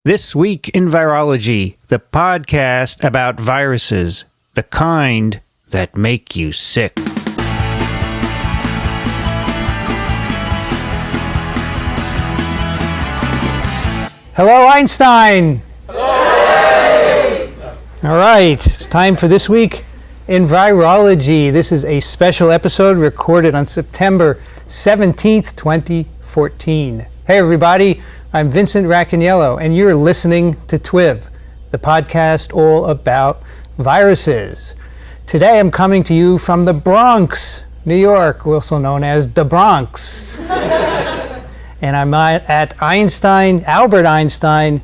This Week in Virology, the podcast about viruses, the kind that make you sick. Hello, Einstein! Hey! All right, it's time for This Week in Virology. This is a special episode recorded on September 17th, 2014. Hey, everybody. I'm Vincent and you're listening to TWiV, the podcast all about viruses. Today I'm coming to you from the Bronx, New York, also known as the Bronx. And I'm at Albert Einstein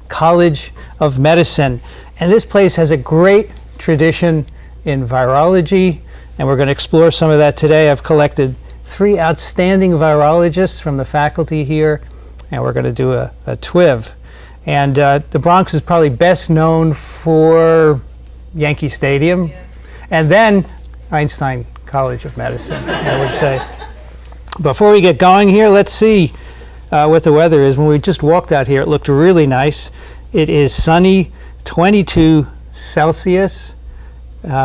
College of Medicine. And this place has a great tradition in virology, and we're going to explore some of that today. I've collected 3 outstanding virologists from the faculty here, and we're going to do a TWiV. And the Bronx is probably best known for Yankee Stadium, and then Einstein College of Medicine, I would say. Before we get going here, let's see what the weather is. When we just walked out here, it looked really nice. It is sunny, 22 Celsius,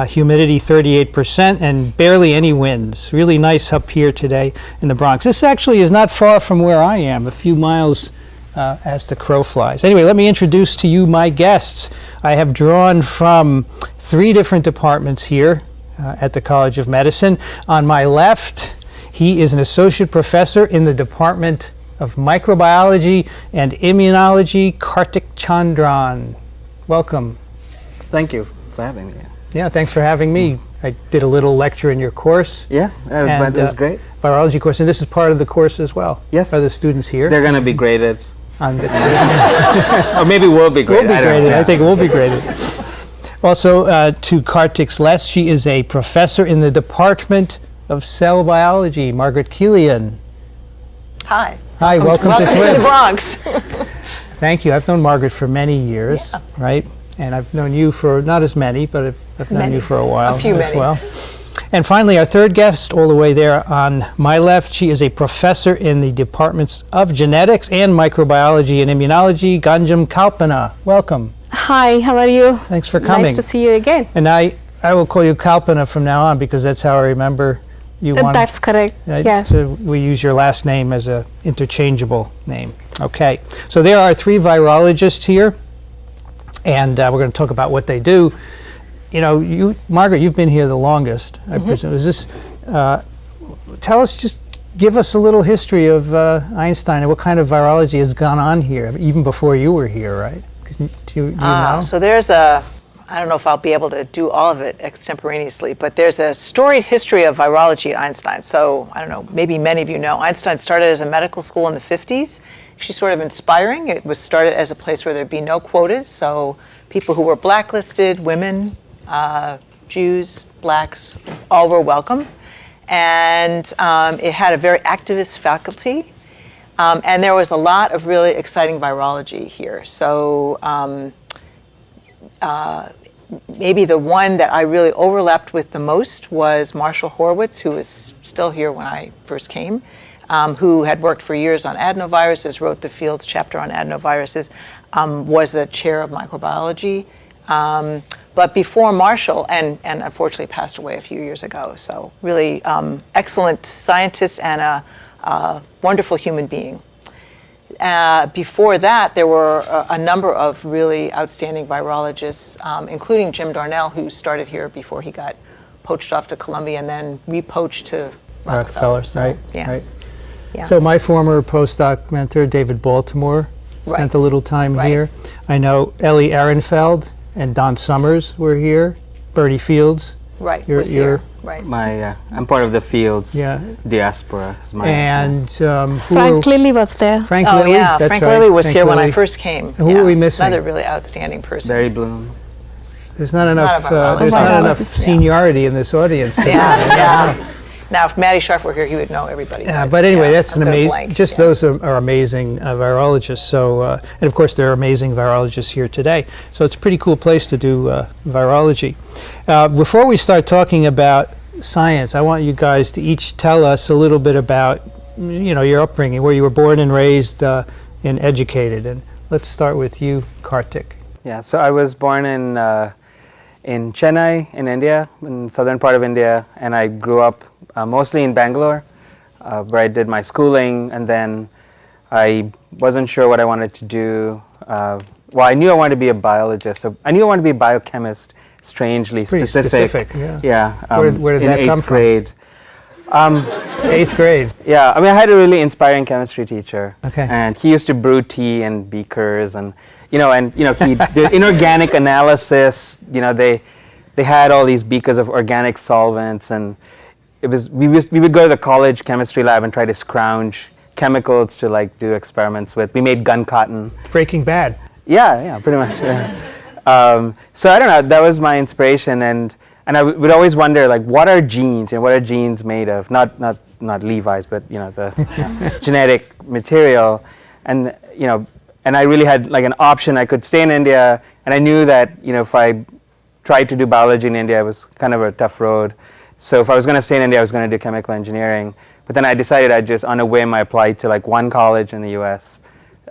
humidity 38%, and barely any winds. Really nice up here today in the Bronx. This actually is not far from where I am, a few miles as the crow flies. Anyway, let me introduce to you my guests. I have drawn from 3 different departments here at the College of Medicine. On my left, he is an associate professor in the Department of Microbiology and Immunology, Kartik Chandran. Welcome. Thank you for having me. Yeah, thanks for having me. I did a little lecture in your course. Yeah, that was great. Virology course, and this is part of the course as well. Yes. For the students here. They're going to be graded. Or maybe we'll be graded. I think we'll be graded. Also, to Kartik's left, she is a professor in the Department of Cell Biology, Margaret. Hi. Hi, welcome to the Bronx. Thank you. I've known Margaret for many years, right? And I've known you for not as many, but I've known you for a while as well. And finally, our third guest, all the way there on my left, she is a professor in the Departments of Genetics and Microbiology and Immunology, Ganjam. Welcome. Hi, how are you? Thanks for coming. Nice to see you again. And I will call you Kalpana from now on because that's how I remember you. That's correct, yes. So we use your last name as an interchangeable name. Okay, so there are 3 virologists here. And we're going to talk about what they do. You know, Margaret, you've been here the longest, I presume. Is this, give us a little history of Einstein and what kind of virology has gone on here, even before you were here, right? Do you know? So there's I don't know if I'll be able to do all of it extemporaneously, but there's a storied history of virology at Einstein. So, I don't know, maybe many of you know, Einstein started as a medical school in the 50s. She's sort of inspiring. It was started as a place where there'd be no quotas, so people who were blacklisted, women, Jews, blacks, all were welcome. And it had a very activist faculty, and there was a lot of really exciting virology here. So maybe the one that I really overlapped with the most was Marshall Horowitz, who was still here when I first came. Who had worked for years on adenoviruses, wrote the Fields chapter on adenoviruses, was the chair of microbiology. But before Marshall, and unfortunately passed away a few years ago. So really excellent scientist and a wonderful human being. Before that, there were a number of really outstanding virologists, including Jim Darnell, who started here before he got poached off to Columbia and then repoached to Rockefeller. Right, yeah. Right. Yeah. So my former postdoc mentor, David Baltimore, spent a little time here. I know Ellie Ehrenfeld and Don Summers were here. Bertie Fields. Right. You're right. I'm part of the Fields diaspora. And Frank Lilly was there. Frank Lilly. Lilly. Yeah, That's Frank right. Lilly was here when I first came. Who are we missing? Another really outstanding person. Barry Bloom. There's not enough seniority in this audience. Yeah. Now, if Matty Sharp were here, he would know everybody. Yeah, but anyway, that's an amazing. Those are amazing virologists. So, and of course, there are amazing virologists here today. So it's a pretty cool place to do virology. Before we start talking about science, I want you guys to each tell us a little bit about, your upbringing, where you were born and raised and educated, and let's start with you, Kartik. Yeah, so I was born in Chennai, in India, in southern part of India, and I grew up mostly in Bangalore, where I did my schooling, and then I wasn't sure what I wanted to do. Well, I knew I wanted to be a biologist. So I knew I wanted to be a biochemist. Strangely Pretty specific. Yeah. Yeah. Where did that come from? In 8th grade. 8th grade. Yeah, I mean, I had a really inspiring chemistry teacher. Okay. And he used to brew tea in beakers, and he did inorganic analysis. They had all these beakers of organic solvents, and we would go to the college chemistry lab and try to scrounge chemicals to like do experiments with. We made gun cotton. Breaking Bad. Yeah, pretty much. Yeah. So I don't know. That was my inspiration, and I would always wonder, like, what are genes and what are genes made of? Not Levi's, but the genetic material, and I really had like an option. I could stay in India, and I knew that if I tried to do biology in India, it was kind of a tough road. So if I was going to stay in India, I was going to do chemical engineering. But then I decided I'd just, on a whim, I applied to like one college in the U.S.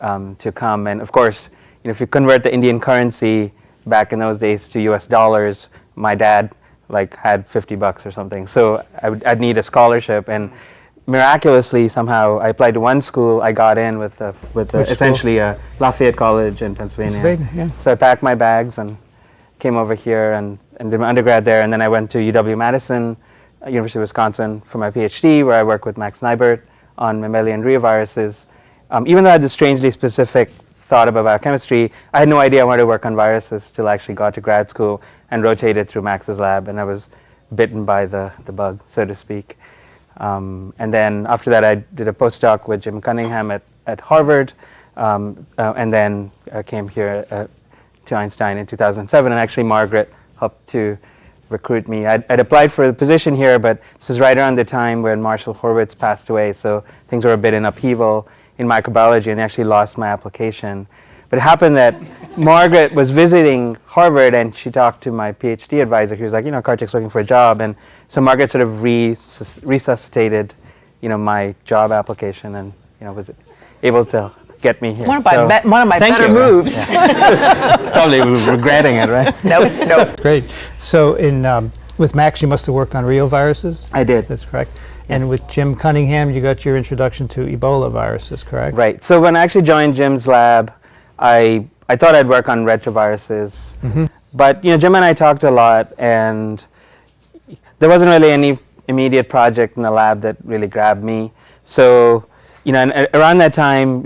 To come, and of course, if you convert the Indian currency back in those days to U.S. dollars, my dad like had $50 or something, so I'd need a scholarship, and miraculously somehow I applied to one school. I got in with essentially a Lafayette College in Pennsylvania. Yeah. So I packed my bags and came over here and did my undergrad there, and then I went to UW-Madison, University of Wisconsin, for my PhD, where I work with Max Neibert on mammalian reoviruses. Even though I had this strangely specific thought about biochemistry, I had no idea I wanted to work on viruses till I actually got to grad school and rotated through Max's lab, and I was bitten by the bug, so to speak. And then after that, I did a postdoc with Jim Cunningham at Harvard, and then came here to Einstein in 2007, and actually Margaret helped to recruit me. I'd applied for the position here, but this was right around the time when Marshall Horowitz passed away, so things were a bit in upheaval in microbiology, and they actually lost my application. But it happened that Margaret was visiting Harvard, and she talked to my PhD advisor. He was like, Kartik's looking for a job, and so Margaret sort of resuscitated, my job application, and was able to get me here. One of my better moves. Yeah. Probably regretting it, right? No. Great. So with Max, you must have worked on reoviruses? I did. That's correct. Yes. And with Jim Cunningham, you got your introduction to Ebolaviruses, correct? Right. So when I actually joined Jim's lab, I thought I'd work on retroviruses. Mm-hmm. But Jim and I talked a lot, and there wasn't really any immediate project in the lab that really grabbed me. So and around that time,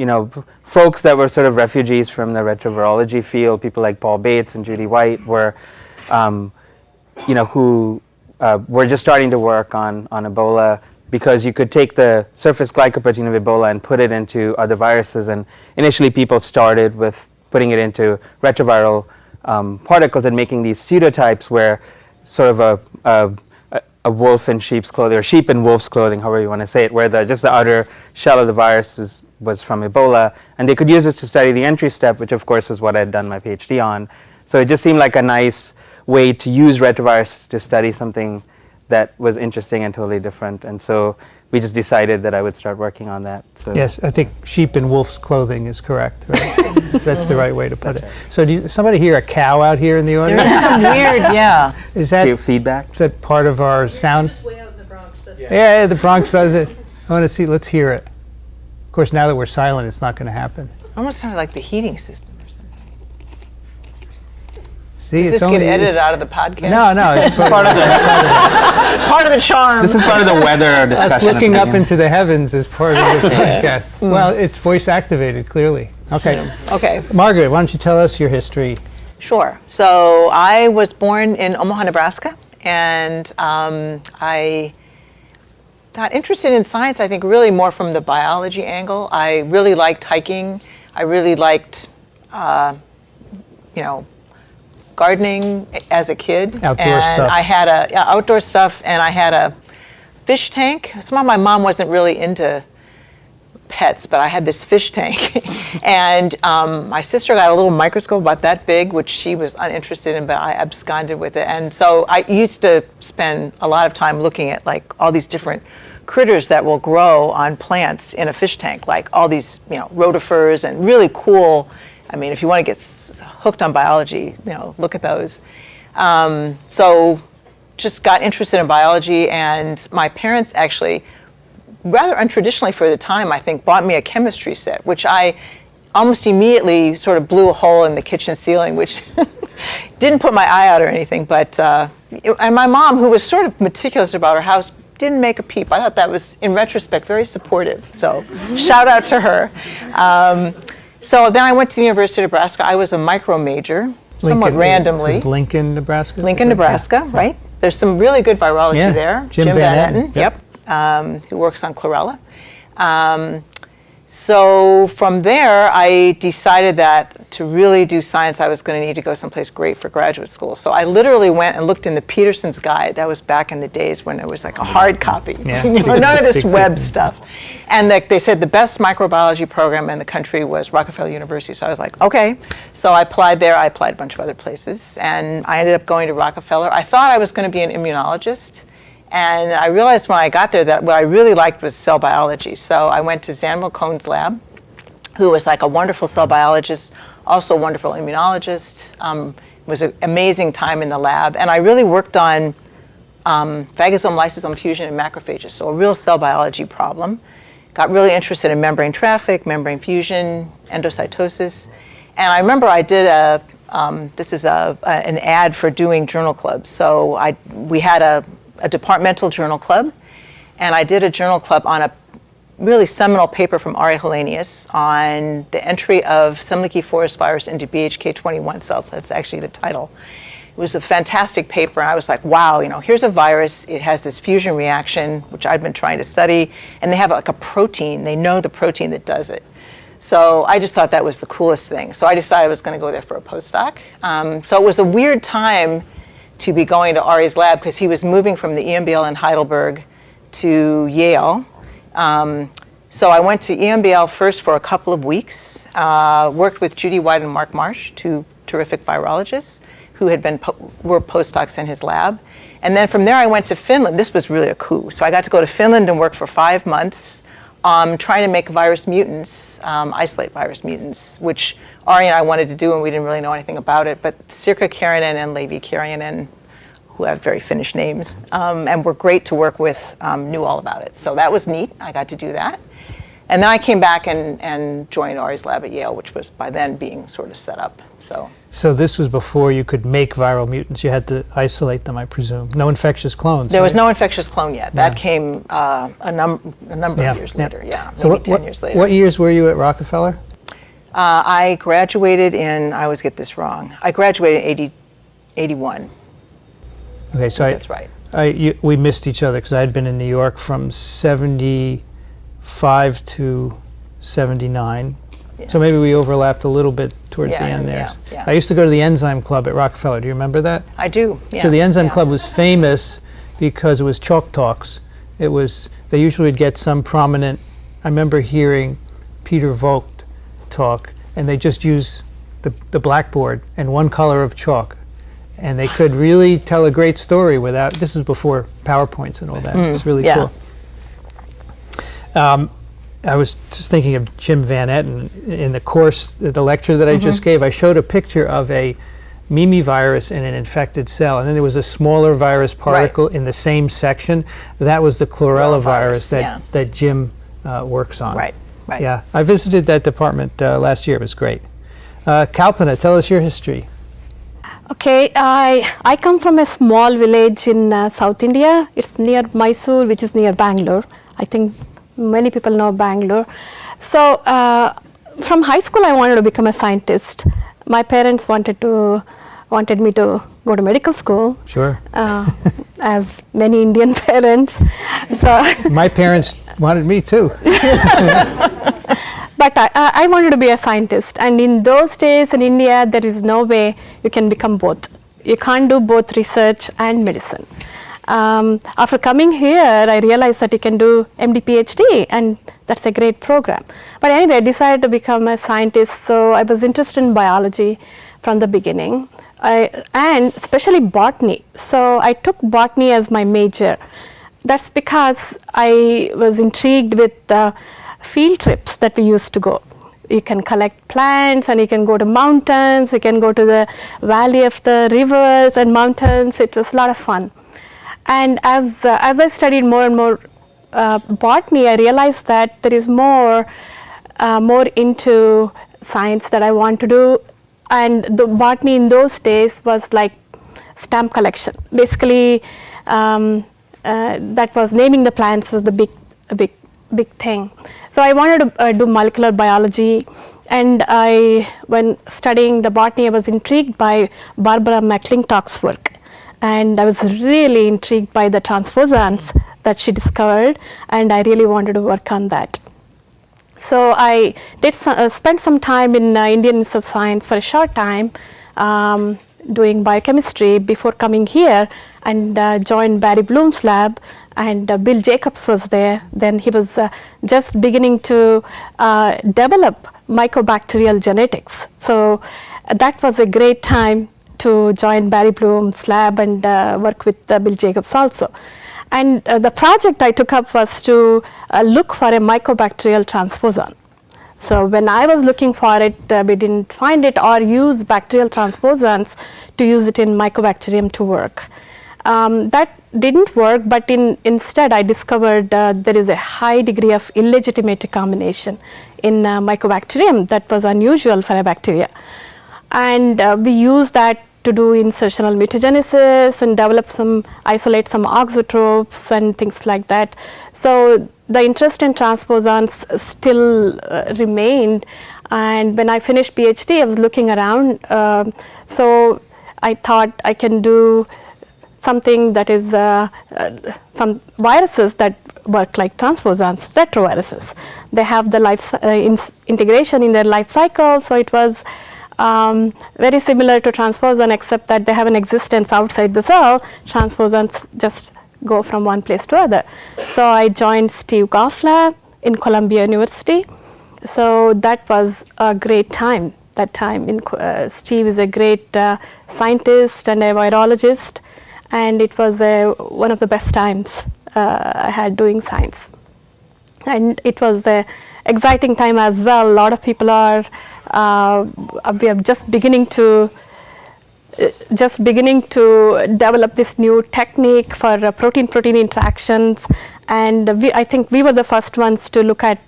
folks that were sort of refugees from the retrovirology field, people like Paul Bates and Judy White, were who were just starting to work on Ebola, because you could take the surface glycoprotein of Ebola and put it into other viruses. And initially people started with putting it into retroviral particles and making these pseudotypes where sort of a wolf in sheep's clothing, or sheep in wolf's clothing, however you want to say it, where just the outer shell of the virus was from Ebola. And they could use it to study the entry step, which of course was what I'd done my PhD on. So it just seemed like a nice way to use retroviruses to study something that was interesting and totally different, and so we just decided that I would start working on that. So yes, I think sheep in wolf's clothing is correct, right? That's the right way to put it. Right. So somebody hear a cow out here in the audience? There's some weird, yeah. Is that feedback? Is that part of our sound? Just way out in the Bronx. Yeah, the Bronx does it. I want to see, let's hear it. Of course, now that we're silent, it's not going to happen. Almost sounded like the heating system or something. See, Does this get edited out of the podcast? No, it's part of the part of the charm. This is part of the weather discussion. Us looking up into the heavens is part of the podcast. Well, it's voice activated, clearly. Okay. Margaret, why don't you tell us your history? Sure. So I was born in Omaha, Nebraska, and I got interested in science, I think, really more from the biology angle. I really liked hiking. I really liked, gardening as a kid. Outdoor stuff. I had outdoor stuff, and I had a fish tank. Somehow my mom wasn't really into pets, but I had this fish tank. And my sister got a little microscope about that big, which she was uninterested in, but I absconded with it. And so I used to spend a lot of time looking at like all these different critters that will grow on plants in a fish tank, like all these rotifers and really cool I mean, if you want to get hooked on biology, look at those. So just got interested in biology, and my parents actually, rather untraditionally for the time, I think, bought me a chemistry set, which I almost immediately sort of blew a hole in the kitchen ceiling, which didn't put my eye out or anything. But and my mom, who was sort of meticulous about her house, didn't make a peep. I thought that was, in retrospect, very supportive. So shout out to her. So then I went to the University of Nebraska. I was a micro major, somewhat randomly. This is Lincoln, Nebraska? Lincoln, Nebraska, right. There's some really good virology there. Jim Van Etten. Yep. Who works on chlorella. So from there, I decided that to really do science, I was going to need to go someplace great for graduate school. So I literally went and looked in the Peterson's Guide. That was back in the days when it was like a hard copy. Yeah. None of this web stuff. And they said the best microbiology program in the country was Rockefeller University. So I was like, okay. So I applied there. I applied a bunch of other places. And I ended up going to Rockefeller. I thought I was going to be an immunologist. And I realized when I got there that what I really liked was cell biology. So I went to Zanwell Cohn's lab, who was like a wonderful cell biologist, also a wonderful immunologist. It was an amazing time in the lab. And I really worked on phagosome lysosome fusion in macrophages, so a real cell biology problem. Got really interested in membrane traffic, membrane fusion, endocytosis. And I remember I did this is an ad for doing journal clubs. So we had a departmental journal club, and I did a journal club on a really seminal paper from Ari Hellenius on the entry of Semliki forest virus into BHK21 cells. That's actually the title. It was a fantastic paper, and I was like, wow, here's a virus. It has this fusion reaction, which I'd been trying to study, and they have like a protein. They know the protein that does it. So I just thought that was the coolest thing. So I decided I was going to go there for a postdoc. So it was a weird time to be going to Ari's lab because he was moving from the EMBL in Heidelberg to Yale. So I went to EMBL first for a couple of weeks, worked with Judy White and Mark Marsh, two terrific virologists who were postdocs in his lab. And then from there I went to Finland. This was really a coup. So I got to go to Finland and work for 5 months trying to make virus mutants, isolate virus mutants, which Ari and I wanted to do, and we didn't really know anything about it, but Sirkka Karinen and Levi Karinen, who have very Finnish names, and were great to work with, knew all about it. So that was neat. I got to do that. And then I came back and joined Ari's lab at Yale, which was by then being sort of set up. So this was before you could make viral mutants. You had to isolate them, I presume. No infectious clones. There was no infectious clone yet. That came a number of years later. Yeah, so maybe 10 years later. What years were you at Rockefeller? I graduated in, I always get this wrong, I graduated in 81. Okay, so that's right. We missed each other because I had been in New York from 75 to 79. Yeah. So maybe we overlapped a little bit towards the end there. Yeah. I used to go to the Enzyme Club at Rockefeller. Do you remember that? I do, yeah. So the Enzyme Club was famous because it was chalk talks. They usually would get some prominent, I remember hearing Peter Vogt talk, and they just use the blackboard and one color of chalk. And they could really tell a great story without, this is before PowerPoints and all that. It's really cool. I was just thinking of Jim Van Etten in the course, the lecture that I just gave. I showed a picture of a virus in an infected cell, and then there was a smaller virus particle in the same section. That was the chlorella virus that Jim works on. Right. Yeah, I visited that department last year. It was great. Kalpana, tell us your history. Okay, I come from a small village in South India. It's near Mysore, which is near Bangalore. I think many people know Bangalore. So from high school, I wanted to become a scientist. My parents wanted me to go to medical school. Sure. As many Indian parents. So my parents wanted me too. But I wanted to be a scientist, and in those days in India, there is no way you can become both. You can't do both research and medicine. After coming here, I realized that you can do MD PhD, and that's a great program. But anyway, I decided to become a scientist, so I was interested in biology from the beginning, and especially botany. So I took botany as my major. That's because I was intrigued with the field trips that we used to go. you can collect plants, and you can go to mountains, you can go to the valley of the rivers and mountains. It was a lot of fun. And as I studied more and more botany, I realized that there is more into science that I want to do. And the botany in those days was like stamp collection. Basically, that was naming the plants was the big thing. So I wanted to do molecular biology, and when studying the botany, I was intrigued by Barbara McClintock's work, and I was really intrigued by the transposons that she discovered, and I really wanted to work on that. So I did spend some time in Indian Institute of Science for a short time, doing biochemistry before coming here, and joined Barry Bloom's lab, and Bill Jacobs was there. Then he was just beginning to develop mycobacterial genetics. So that was a great time to join Barry Bloom's lab and work with Bill Jacobs also. And the project I took up was to look for a mycobacterial transposon. So when I was looking for it, we didn't find it, or use bacterial transposons to use it in mycobacterium to work. That didn't work, but instead I discovered there is a high degree of illegitimate recombination in mycobacterium that was unusual for a bacteria. And we used that to do insertional mutagenesis and isolate some auxotropes and things like that. So the interest in transposons still remained. And when I finished PhD, I was looking around. So I thought I can do something that is some viruses that work like transposons, retroviruses. They have the integration in their life cycle, so it was very similar to transposon, except that they have an existence outside the cell. Transposons just go from one place to other. So I joined Steve Goff's lab in Columbia University. So that was a great time. That time, Steve is a great scientist and a virologist, and it was one of the best times I had doing science. And it was an exciting time as well. A lot of people we are just beginning to develop this new technique for protein-protein interactions, and I think we were the first ones to look at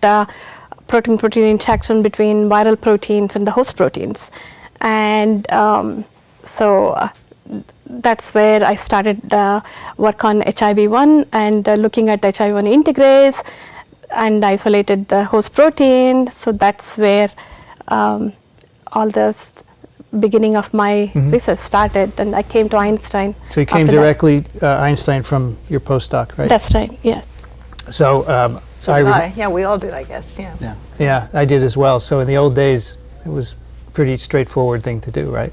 protein-protein interaction between viral proteins and the host proteins. And so that's where I started work on HIV-1 and looking at HIV-1 integrase and isolated the host protein. So that's where all the beginning of my research started, and I came to Einstein. So you came directly Einstein from your postdoc, right? That's right, yeah. So yeah, we all did, I guess. Yeah. Yeah, I did as well. So in the old days, it was pretty straightforward thing to do, right?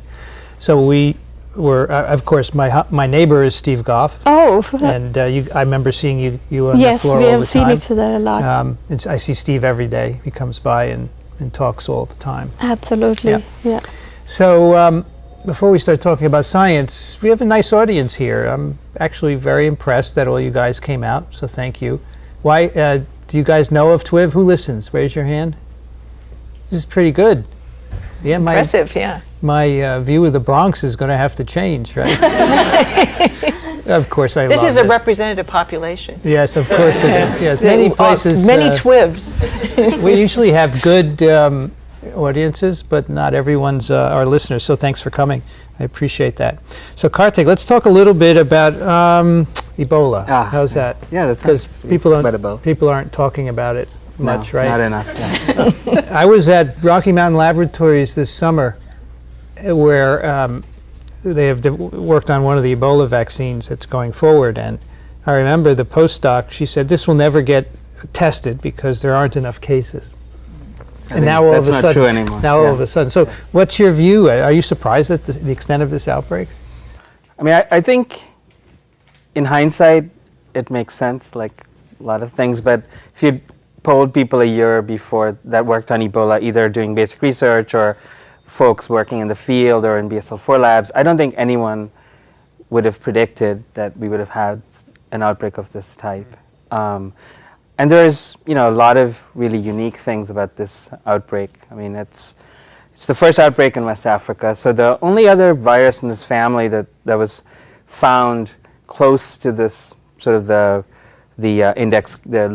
So we were, of course, my neighbor is Steve Goff. Oh. And I remember seeing you on yes, the floor all the time. Yes, we have seen each other a lot. I see Steve every day. He comes by and talks all the time. Absolutely, yeah. So before we start talking about science, we have a nice audience here. I'm actually very impressed that all you guys came out, so thank you. Why do you guys know of TWiV? Who listens? Raise your hand. This is pretty good. Yeah, impressive, yeah. My view of the Bronx is going to have to change, right? Of course, I love it. This is a representative population. Yes, of course it is. Yes, many places. Many TWiVs. We usually have good audiences, but not everyone's our listeners. So thanks for coming. I appreciate that. So Kartik, let's talk a little bit about Ebola. How's that? Yeah, that's because people aren't talking about it much, right? Not enough. Yeah. I was at Rocky Mountain Laboratories this summer, where they have worked on one of the Ebola vaccines that's going forward, and I remember the postdoc. She said this will never get tested because there aren't enough cases. And now all of a sudden, that's not true anymore. Now all of a sudden. So, what's your view? Are you surprised at the extent of this outbreak? I mean, I think in hindsight, it makes sense, like a lot of things. But if you polled people a year before that worked on Ebola, either doing basic research or folks working in the field or in BSL-4 labs, I don't think anyone would have predicted that we would have had an outbreak of this type. And And there's, you know, a lot of really unique things about this outbreak. I mean, it's the first outbreak in West Africa. So the only other virus in this family that was found close to this sort of the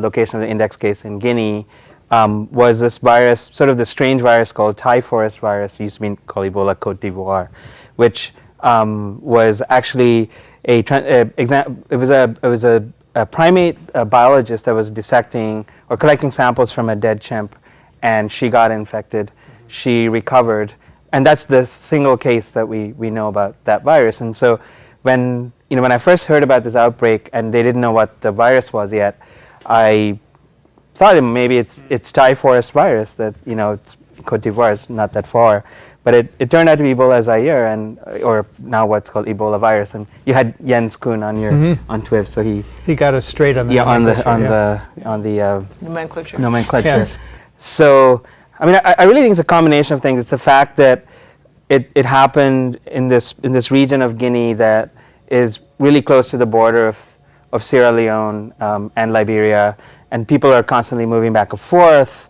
location of the index case in Guinea was this virus, sort of the strange virus called TWiV virus, used to be called Ebola Côte d'Ivoire, which was actually it was a primate biologist that was dissecting or collecting samples from a dead chimp, and she got infected. She recovered, and that's the single case that we know about that virus. And so when I first heard about this outbreak and they didn't know what the virus was yet, I thought maybe it's TWiV virus, that, you know, it's Côte d'Ivoire is not that far. But it turned out to be Ebola Zaire, or now what's called Ebolavirus. And you had Jens Kuhn on your on TWiV, so he got us straight on the nomenclature. Nomenclature. Yeah. So I mean, I really think it's a combination of things. It's the fact that it happened in this region of Guinea that is really close to the border of Sierra Leone and Liberia, and people are constantly moving back and forth.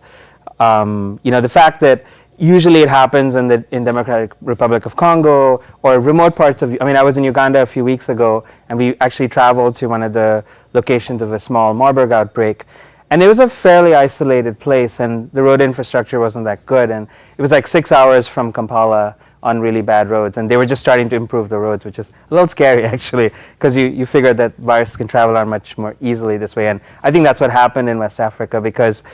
You know, the fact that usually it happens in Democratic Republic of Congo or remote parts of. I mean, I was in Uganda a few weeks ago, and we actually traveled to one of the locations of a small Marburg outbreak. And it was a fairly isolated place, and the road infrastructure wasn't that good. And it was like 6 hours from Kampala on really bad roads. And they were just starting to improve the roads, which is a little scary, actually, because you figure that viruses can travel around much more easily this way. And I think that's what happened in West Africa, because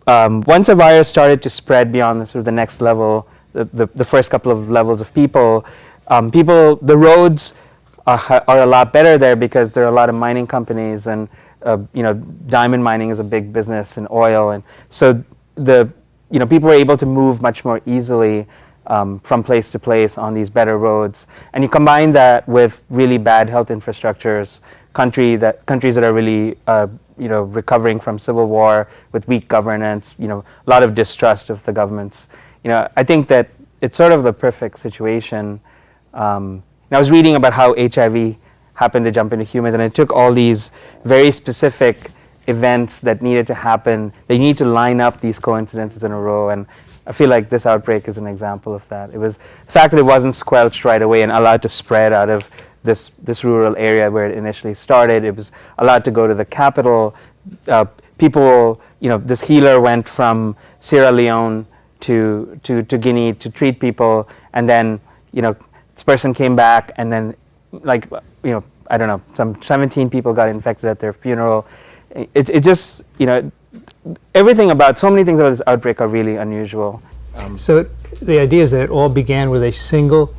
once a virus started to spread beyond the next level, the first couple of levels of people, the roads are a lot better there because there are a lot of mining companies, and you know, diamond mining is a big business, and oil, and so people were able to move much more easily from place to place on these better roads. And you combine that with really bad health infrastructures, countries that are really recovering from civil war, with weak governance, a lot of distrust of the governments. I think that it's sort of the perfect situation. And I was reading about how HIV happened to jump into humans, and it took all these very specific events that needed to happen. They need to line up these coincidences in a row, and I feel like this outbreak is an example of that. It was the fact that it wasn't squelched right away and allowed to spread out of this rural area where it initially started. It was allowed to go to the capital. People, this healer went from Sierra Leone to Guinea to treat people, and then, this person came back, and then, I don't know, some 17 people got infected at their funeral. It just, everything about, so many things about this outbreak are really unusual. So the idea is that it all began with a single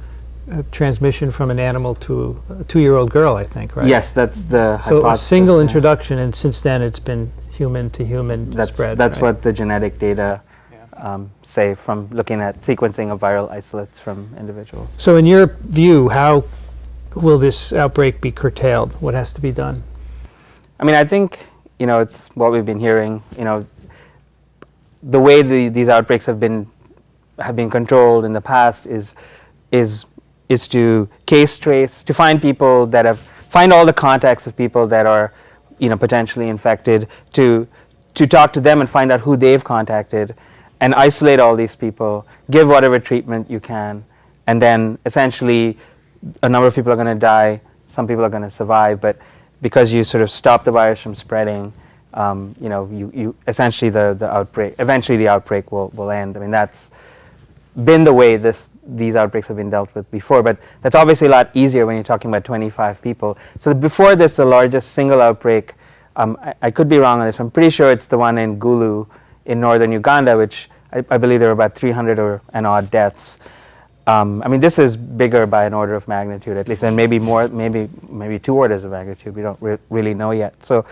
transmission from an animal to a 2-year-old girl, I think, right? Yes, that's the hypothesis. So a single introduction, and since then it's been human to human spread. That's right? what the genetic data say from looking at sequencing of viral isolates from individuals. So in your view, how will this outbreak be curtailed? What has to be done? I mean, I think, it's what we've been hearing. The way these outbreaks have been controlled in the past is to case trace, to find people that find all the contacts of people that are, potentially infected, to talk to them and find out who they've contacted, and isolate all these people, give whatever treatment you can, and then essentially a number of people are going to die, some people are going to survive, but because you sort of stop the virus from spreading, you essentially eventually the outbreak will end. I mean, that's been the way these outbreaks have been dealt with before, but that's obviously a lot easier when you're talking about 25 people. So before this, the largest single outbreak, I could be wrong on this, but I'm pretty sure it's the one in Gulu in northern Uganda, which I believe there were about 300 and odd deaths. I mean, this is bigger by an order of magnitude, at least, and maybe more, maybe 2 orders of magnitude. We don't really know yet. So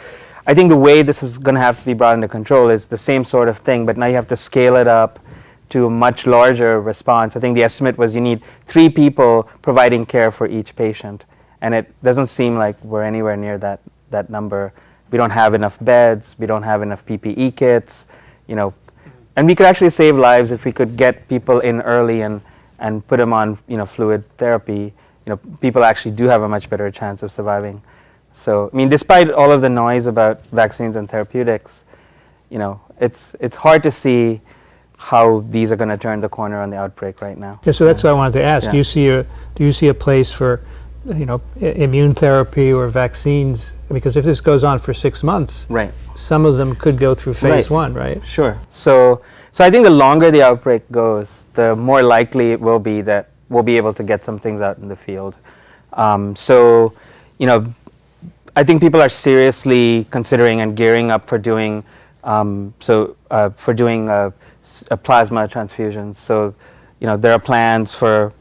I think the way this is going to have to be brought under control is the same sort of thing, but now you have to scale it up to a much larger response. I think the estimate was you need 3 people providing care for each patient, and it doesn't seem like we're anywhere near that number. We don't have enough beds. We don't have enough PPE kits, and we could actually save lives if we could get people in early and put them on, fluid therapy. People actually do have a much better chance of surviving So, I mean, despite all of the noise about vaccines and therapeutics, it's hard to see how these are going to turn the corner on the outbreak right now. Yeah, so that's what I wanted to ask. Yeah. Do you see a place for, immune therapy or vaccines? Because if this goes on for 6 months, Right. some of them could go through phase Right. 1, right? Sure. So I think the longer the outbreak goes, the more likely it will be that we'll be able to get some things out in the field. I think people are seriously considering and gearing up for doing plasma transfusions. So, there are plans for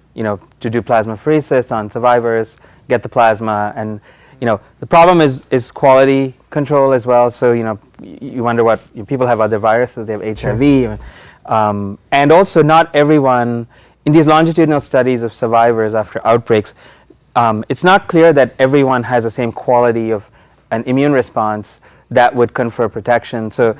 to do plasmapheresis on survivors, get the plasma, and the problem is quality control as well. So you wonder what people have other viruses, they have HIV, and also not everyone in these longitudinal studies of survivors after outbreaks. It's not clear that everyone has the same quality of an immune response that would confer protection. So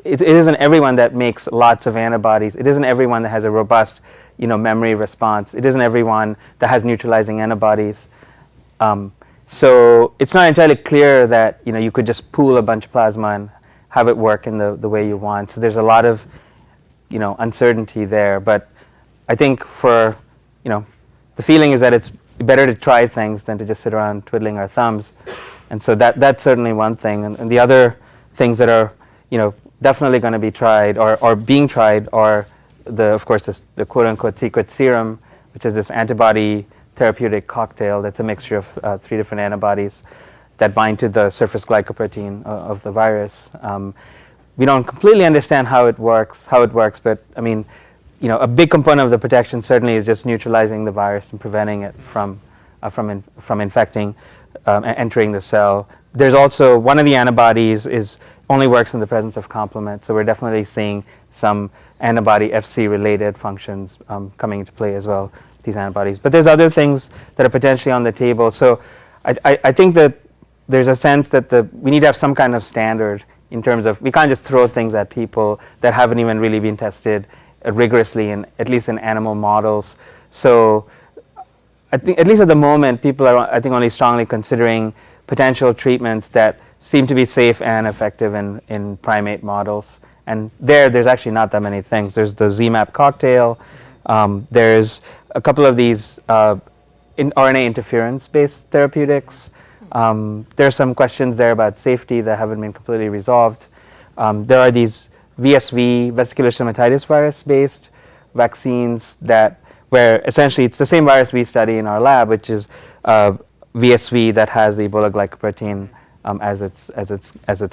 it isn't everyone that makes lots of antibodies. It isn't everyone that has a robust memory response. It isn't everyone that has neutralizing antibodies. So it's not entirely clear that you could just pool a bunch of plasma and have it work in the way you want. So there's a lot of uncertainty there. But I think for the feeling is that it's better to try things than to just sit around twiddling our thumbs. And so that's certainly one thing. And the other things that are definitely going to be tried or being tried are of course the quote unquote secret serum, which is this antibody therapeutic cocktail that's a mixture of 3 different antibodies that bind to the surface glycoprotein of the virus. We don't completely understand how it works, but I mean, a big component of the protection certainly is just neutralizing the virus and preventing it from infecting, entering the cell. There's also one of the antibodies only works in the presence of complement, so we're definitely seeing some antibody FC related functions coming into play as well, these antibodies. But there's other things that are potentially on the table. So I think that there's a sense that we need to have some kind of standard in terms of, we can't just throw things at people that haven't even really been tested rigorously, at least in animal models. So I think, at least at the moment, people are, I think, only strongly considering potential treatments that seem to be safe and effective in primate models. And there's actually not that many things. There's the ZMAP cocktail. There's a couple of these RNA interference-based therapeutics. There's some questions there about safety that haven't been completely resolved. There are these VSV, vesicular stomatitis virus-based vaccines where essentially it's the same virus we study in our lab, which is VSV that has the Ebola glycoprotein as its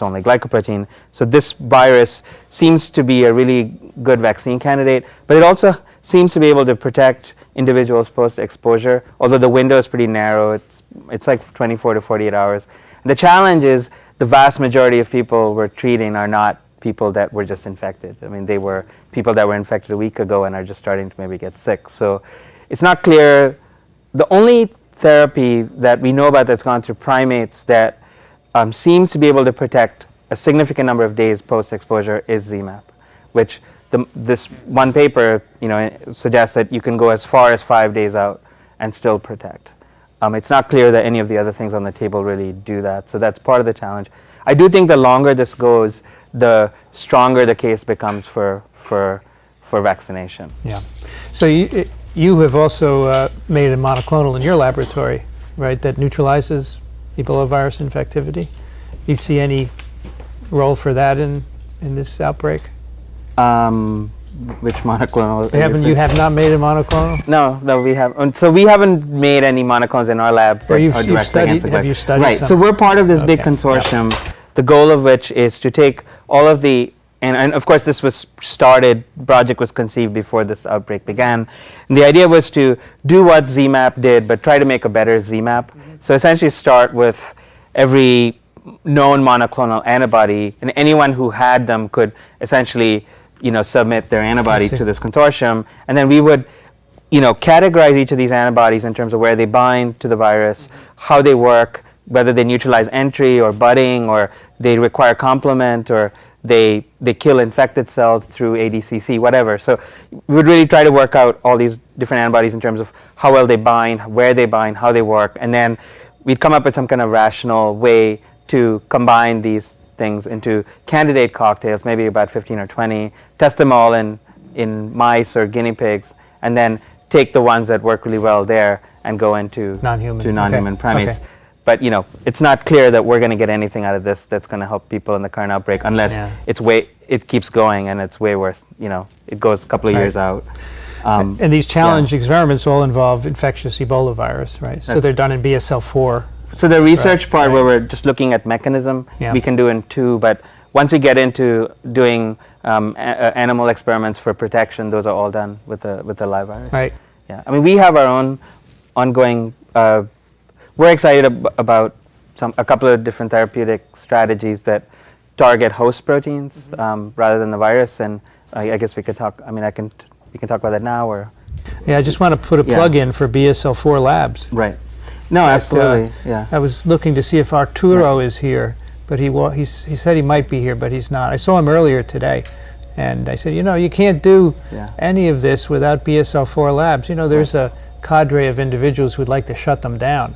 only glycoprotein. So this virus seems to be a really good vaccine candidate, but it also seems to be able to protect individuals post-exposure, although the window is pretty narrow. It's like 24 to 48 hours. And the challenge is the vast majority of people we're treating are not people that were just infected. I mean, they were people that were infected a week ago and are just starting to maybe get sick. So it's not clear. The only therapy that we know about that's gone through primates that seems to be able to protect a significant number of days post-exposure is ZMAP, which this one paper suggests that you can go as far as 5 days out and still protect. It's not clear that any of the other things on the table really do that, so that's part of the challenge. I do think the longer this goes, the stronger the case becomes for vaccination. Yeah. So you have also made a monoclonal in your laboratory, right, that neutralizes Ebola virus infectivity. Do you see any role for that in this outbreak? Which monoclonal? You have not made a monoclonal? No, we haven't. So we haven't made any monoclonals in our lab. Have you studied Right. some? So we're part of this big consortium, the goal of which is to take all of the, and of course this was project was conceived before this outbreak began. And the idea was to do what ZMAP did, but try to make a better ZMAP. Mm-hmm. So essentially start with every known monoclonal antibody, and anyone who had them could essentially submit their antibody to this consortium, and then we would categorize each of these antibodies in terms of where they bind to the virus, how they work, whether they neutralize entry or budding, or they require complement, or they kill infected cells through ADCC, whatever. So we would really try to work out all these different antibodies in terms of how well they bind, where they bind, how they work, and then we'd come up with some kind of rational way to combine these things into candidate cocktails, maybe about 15 or 20, test them all in mice or guinea pigs, and then take the ones that work really well there and go into non-human primates. Okay. But it's not clear that we're going to get anything out of this that's going to help people in the current outbreak unless it keeps going and it's way worse. It goes a couple of years out. And these challenge experiments all involve infectious Ebola virus, right? So they're done in BSL-4. So the research part where we're just looking at mechanism, we can do in 2, but once we get into doing animal experiments for protection, those are all done with the live virus. Right. Yeah. I mean, we have our own ongoing. We're excited about a couple of different therapeutic strategies that target host proteins rather than the virus, and I guess we could talk. I mean, we can talk about that now, or. Yeah, I just want to put a plug in for BSL-4 labs. Right. No, absolutely. Yeah. I was looking to see if Arturo is here, but he said he might be here, but he's not. I saw him earlier today, and I said, you can't do any of this without BSL-4 labs. There's a cadre of individuals who'd like to shut them down,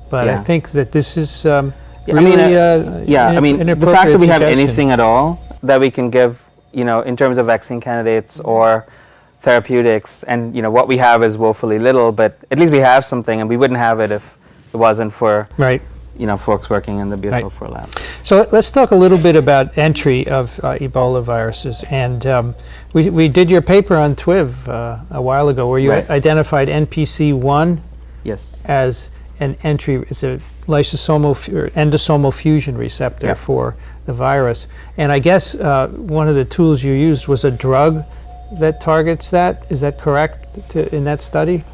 but I think that this is really the fact that we have anything at all that we can give, in terms of vaccine candidates or therapeutics, and what we have is woefully little, but at least we have something, and we wouldn't have it if it wasn't for folks working in the BSL-4 lab. So let's talk a little bit about entry of Ebola viruses, and we did your paper on TWiV a while ago where you identified NPC1 as an entry. It's a lysosomal or endosomal fusion receptor for the virus, and I guess one of the tools you used was a drug that targets that. Is that correct in that study?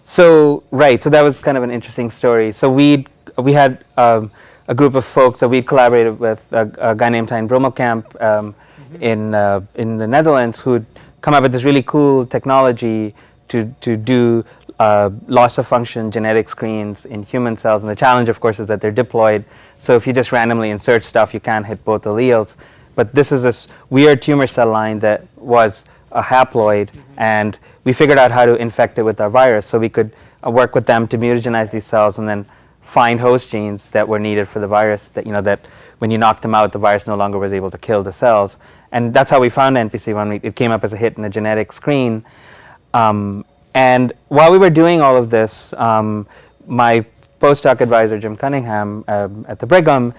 So that was kind of an interesting story. So we had a group of folks that we collaborated with, a guy named Tijn Bromelkamp in the Netherlands, who'd come up with this really cool technology to do loss of function genetic screens in human cells. And the challenge, of course, is that they're diploid. So if you just randomly insert stuff, you can't hit both alleles. But this is this weird tumor cell line that was a haploid, and we figured out how to infect it with our virus. So we could work with them to mutagenize these cells and then find host genes that were needed for the virus, that that when you knocked them out, the virus no longer was able to kill the cells. And that's how we found NPC1. It came up as a hit in a genetic screen. And while we were doing all of this, my postdoc advisor, Jim Cunningham, at the Brigham,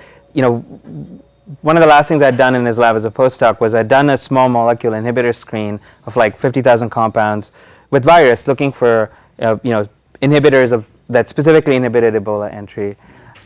one of the last things I'd done in his lab as a postdoc was I'd done a small molecule inhibitor screen of like 50,000 compounds with virus, looking for inhibitors that specifically inhibited Ebola entry.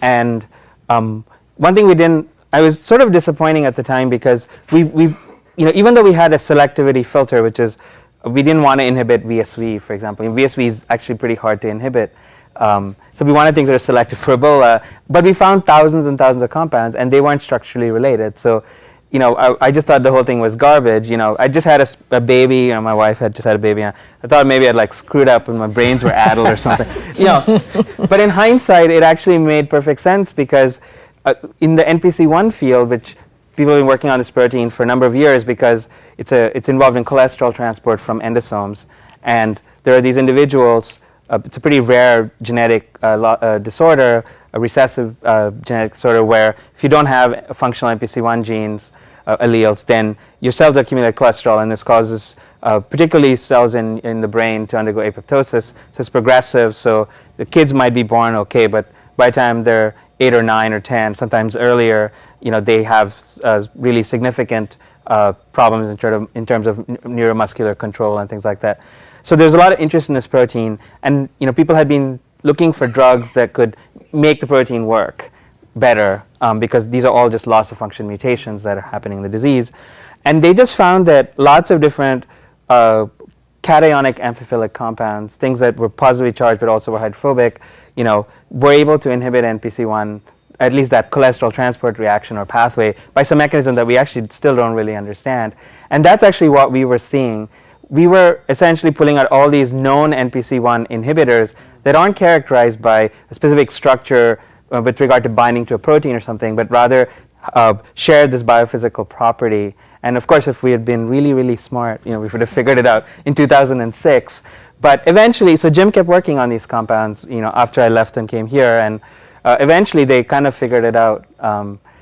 And one thing I was sort of disappointing at the time because we even though we had a selectivity filter, which is we didn't want to inhibit VSV, for example. And VSV is actually pretty hard to inhibit. So we wanted things that are selected for Ebola, but we found thousands and thousands of compounds, and they weren't structurally related. So, I just thought the whole thing was garbage. I just had a baby. My wife had just had a baby. And I thought maybe I'd screwed up and my brains were addled or something. But in hindsight, it actually made perfect sense because in the NPC1 field, which people have been working on this protein for a number of years because it's involved in cholesterol transport from endosomes, and there are these individuals. It's a pretty rare genetic disorder, a recessive genetic disorder where if you don't have functional NPC1 genes, alleles, then your cells accumulate cholesterol, and this causes particularly cells in the brain to undergo apoptosis. So it's progressive, so the kids might be born okay, but by the time they're 8 or 9 or 10, sometimes earlier, they have really significant problems in terms of neuromuscular control and things like that. So there's a lot of interest in this protein, and people had been looking for drugs that could make the protein work better because these are all just loss of function mutations that are happening in the disease. And they just found that lots of different cationic amphiphilic compounds, things that were positively charged but also were hydrophobic, were able to inhibit NPC1, at least that cholesterol transport reaction or pathway, by some mechanism that we actually still don't really understand. And that's actually what we were seeing. We were essentially pulling out all these known NPC1 inhibitors that aren't characterized by a specific structure with regard to binding to a protein or something, but rather share this biophysical property. And of course, if we had been really, really smart, we would have figured it out in 2006. But eventually, so Jim kept working on these compounds, after I left and came here, and eventually they kind of figured it out.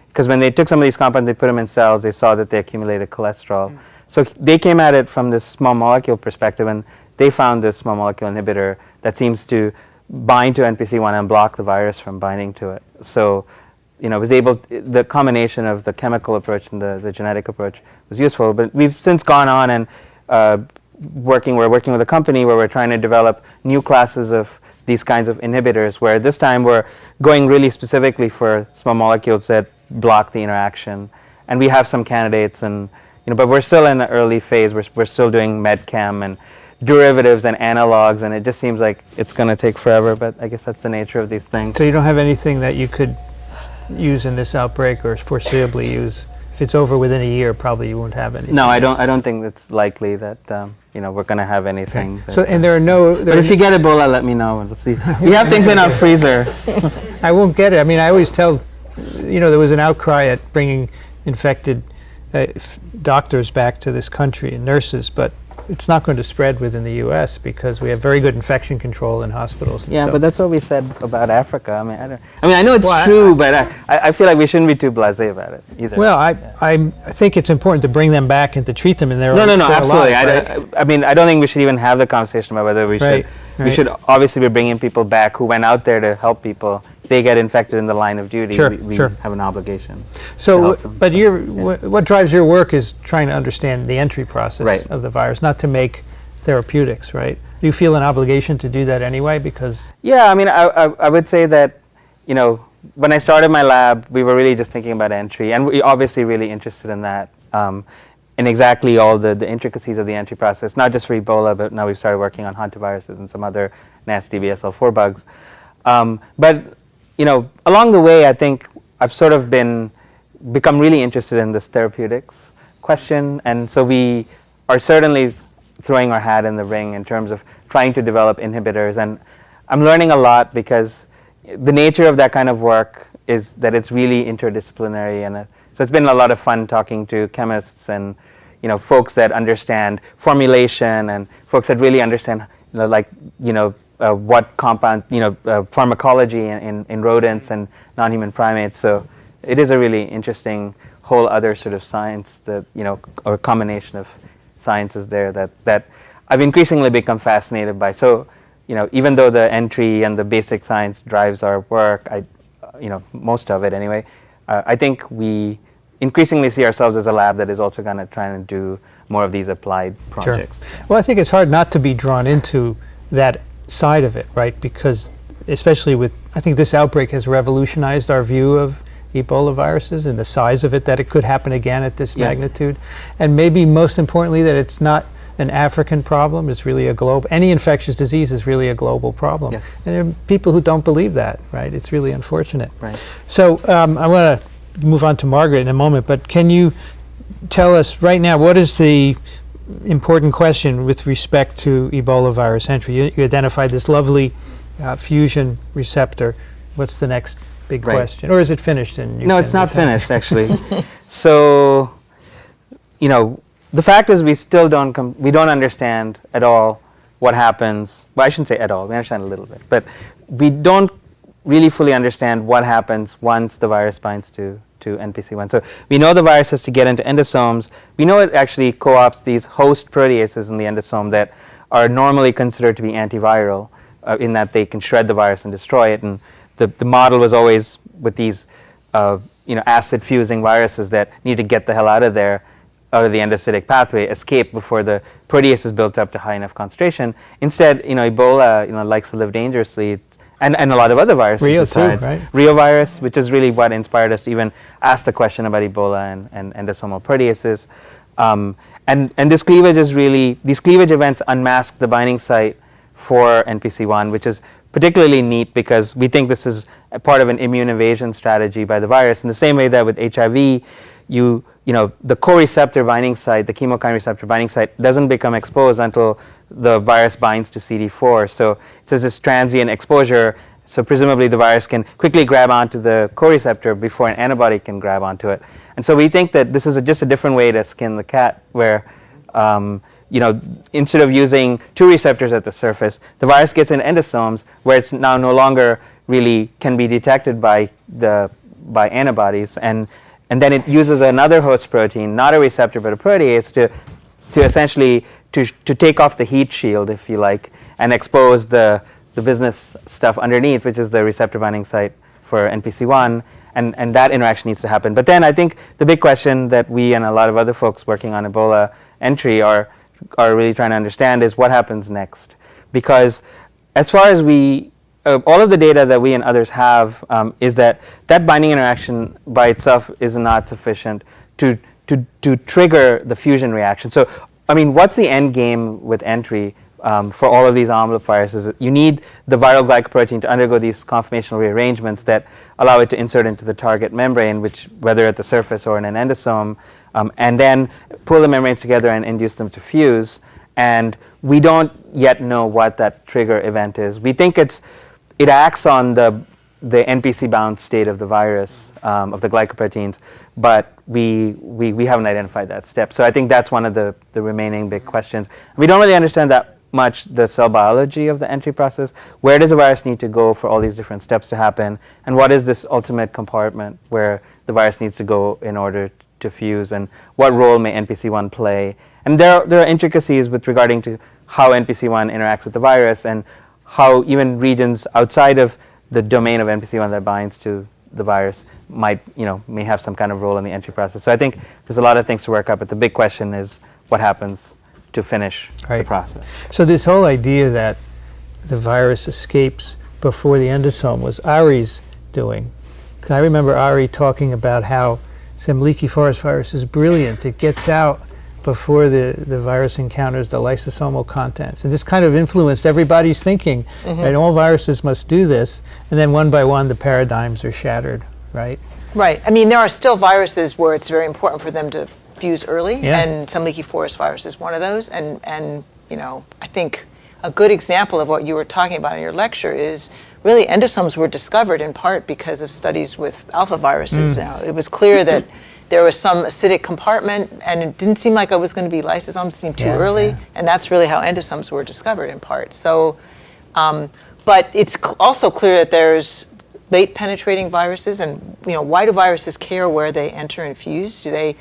Because when they took some of these compounds, they put them in cells, they saw that they accumulated cholesterol. So they came at it from this small molecule perspective, and they found this small molecule inhibitor that seems to bind to NPC1 and block the virus from binding to it. So, the combination of the chemical approach and the genetic approach was useful. But we've since gone on and we're working with a company where we're trying to develop new classes of these kinds of inhibitors, where this time we're going really specifically for small molecules that block the interaction. And we have some candidates, and but we're still in the early phase. We're still doing medchem and derivatives and analogs, and it just seems like it's going to take forever. But I guess that's the nature of these things. So you don't have anything that you could use in this outbreak or foreseeably use? If it's over within a year, probably you won't have anything. No, I don't think it's likely that we're going to have anything. Okay. So and there are no. But if you get Ebola, let me know and we'll see. We have things in our freezer. I won't get it. I mean, I always tell, there was an outcry at bringing infected doctors back to this country and nurses, but it's not going to spread within the U.S. because we have very good infection control in hospitals. Yeah, but that's what we said about Africa. I know it's true, but I feel like we shouldn't be too blasé about it either. Well, I think it's important to bring them back and to treat them in their own. No, absolutely. Alive, right? I don't think we should even have the conversation about whether we should. We should obviously be bringing people back who went out there to help people. If they get infected in the line of duty, we have an obligation. So, but what drives your work is trying to understand the entry process of the virus, not to make therapeutics, right? Do you feel an obligation to do that anyway? Because I would say that, when I started my lab, we were really just thinking about entry, and we're obviously really interested in that, and exactly all the intricacies of the entry process, not just for Ebola, but now we've started working on hantaviruses and some other nasty BSL-4 bugs. But along the way, I think I've sort of become really interested in this therapeutics question, and so we are certainly throwing our hat in the ring in terms of trying to develop inhibitors. And I'm learning a lot because the nature of that kind of work is that it's really interdisciplinary, and so it's been a lot of fun talking to chemists and folks that understand formulation and folks that really understand what compounds, pharmacology in rodents and non-human primates. So it is a really interesting whole other sort of science that, or combination of sciences there that I've increasingly become fascinated by. So, even though the entry and the basic science drives our work, most of it anyway, I think we increasingly see ourselves as a lab that is also going to try and do more of these applied projects. Sure. Well, I think it's hard not to be drawn into that side of it, right? Because especially I think this outbreak has revolutionized our view of Ebola viruses and the size of it, that it could happen again at this magnitude. And maybe most importantly, that it's not an African problem, it's really a global, any infectious disease is really a global problem. Yes. And there are people who don't believe that, right? It's really unfortunate. Right. So I want to move on to Margaret in a moment, but can you tell us right now, what is the important question with respect to Ebola virus entry? You identified this lovely fusion receptor. What's the next big question? Or is it finished? No, it's not finished, actually. So, the fact is we still don't understand at all what happens. Well, I shouldn't say at all. We understand a little bit. But we don't really fully understand what happens once the virus binds to NPC1. So we know the virus has to get into endosomes. We know it actually co-opts these host proteases in the endosome that are normally considered to be antiviral in that they can shred the virus and destroy it. And the model was always with these acid fusing viruses that need to get the hell out of there, out of the endocytic pathway, escape before the protease is built up to high enough concentration. Instead, Ebola likes to live dangerously. And a lot of other viruses besides. Right? Reovirus, which is really what inspired us to even ask the question about Ebola and endosomal proteases. And this cleavage is really, these cleavage events unmask the binding site for NPC1, which is particularly neat because we think this is a part of an immune evasion strategy by the virus. In the same way that with HIV, the co-receptor binding site, the chemokine receptor binding site, doesn't become exposed until the virus binds to CD4. So it says this transient exposure, So presumably the virus can quickly grab onto the co-receptor before an antibody can grab onto it. And so we think that this is just a different way to skin the cat, where instead of using 2 receptors at the surface, the virus gets in endosomes where it's now no longer really can be detected by antibodies, and then it uses another host protein, not a receptor but a protease, to essentially to take off the heat shield, if you like, and expose the business stuff underneath, which is the receptor binding site for NPC1, and that interaction needs to happen. But then I think the big question that we and a lot of other folks working on Ebola entry are really trying to understand is what happens next. Because as far as all of the data that we and others have is that binding interaction by itself is not sufficient to trigger the fusion reaction. So, I mean, what's the end game with entry for all of these envelope viruses? You need the viral glycoprotein to undergo these conformational rearrangements that allow it to insert into the target membrane, which, whether at the surface or in an endosome, and then pull the membranes together and induce them to fuse. And we don't yet know what that trigger event is. We think it acts on the NPC-bound state of the virus, of the glycoproteins, but we haven't identified that step. So I think that's one of the remaining big questions. We don't really understand that much the cell biology of the entry process. Where does the virus need to go for all these different steps to happen? And what is this ultimate compartment where the virus needs to go in order to fuse? And what role may NPC1 play? And there are intricacies with regarding to how NPC1 interacts with the virus, and how even regions outside of the domain of NPC1 that binds to the virus may have some kind of role in the entry process. So I think there's a lot of things to work out, but the big question is what happens to finish the process. So this whole idea that the virus escapes before the endosome was Ari's doing. I remember Ari talking about how some leaky forest virus is brilliant. It gets out before the virus encounters the lysosomal contents. And this kind of influenced everybody's thinking, right? All viruses must do this, and then one by one the paradigms are shattered, right? Right. I mean, there are still viruses where it's very important for them to fuse early, and some leaky forest virus is one of those. And I think a good example of what you were talking about in your lecture is really endosomes were discovered in part because of studies with alpha viruses. Now, it was clear that there was some acidic compartment, and it didn't seem like it was going to be lysosomes, it seemed too early, and that's really how endosomes were discovered in part. So, but it's also clear that there's late penetrating viruses, and why do viruses care where they enter and fuse? Do they,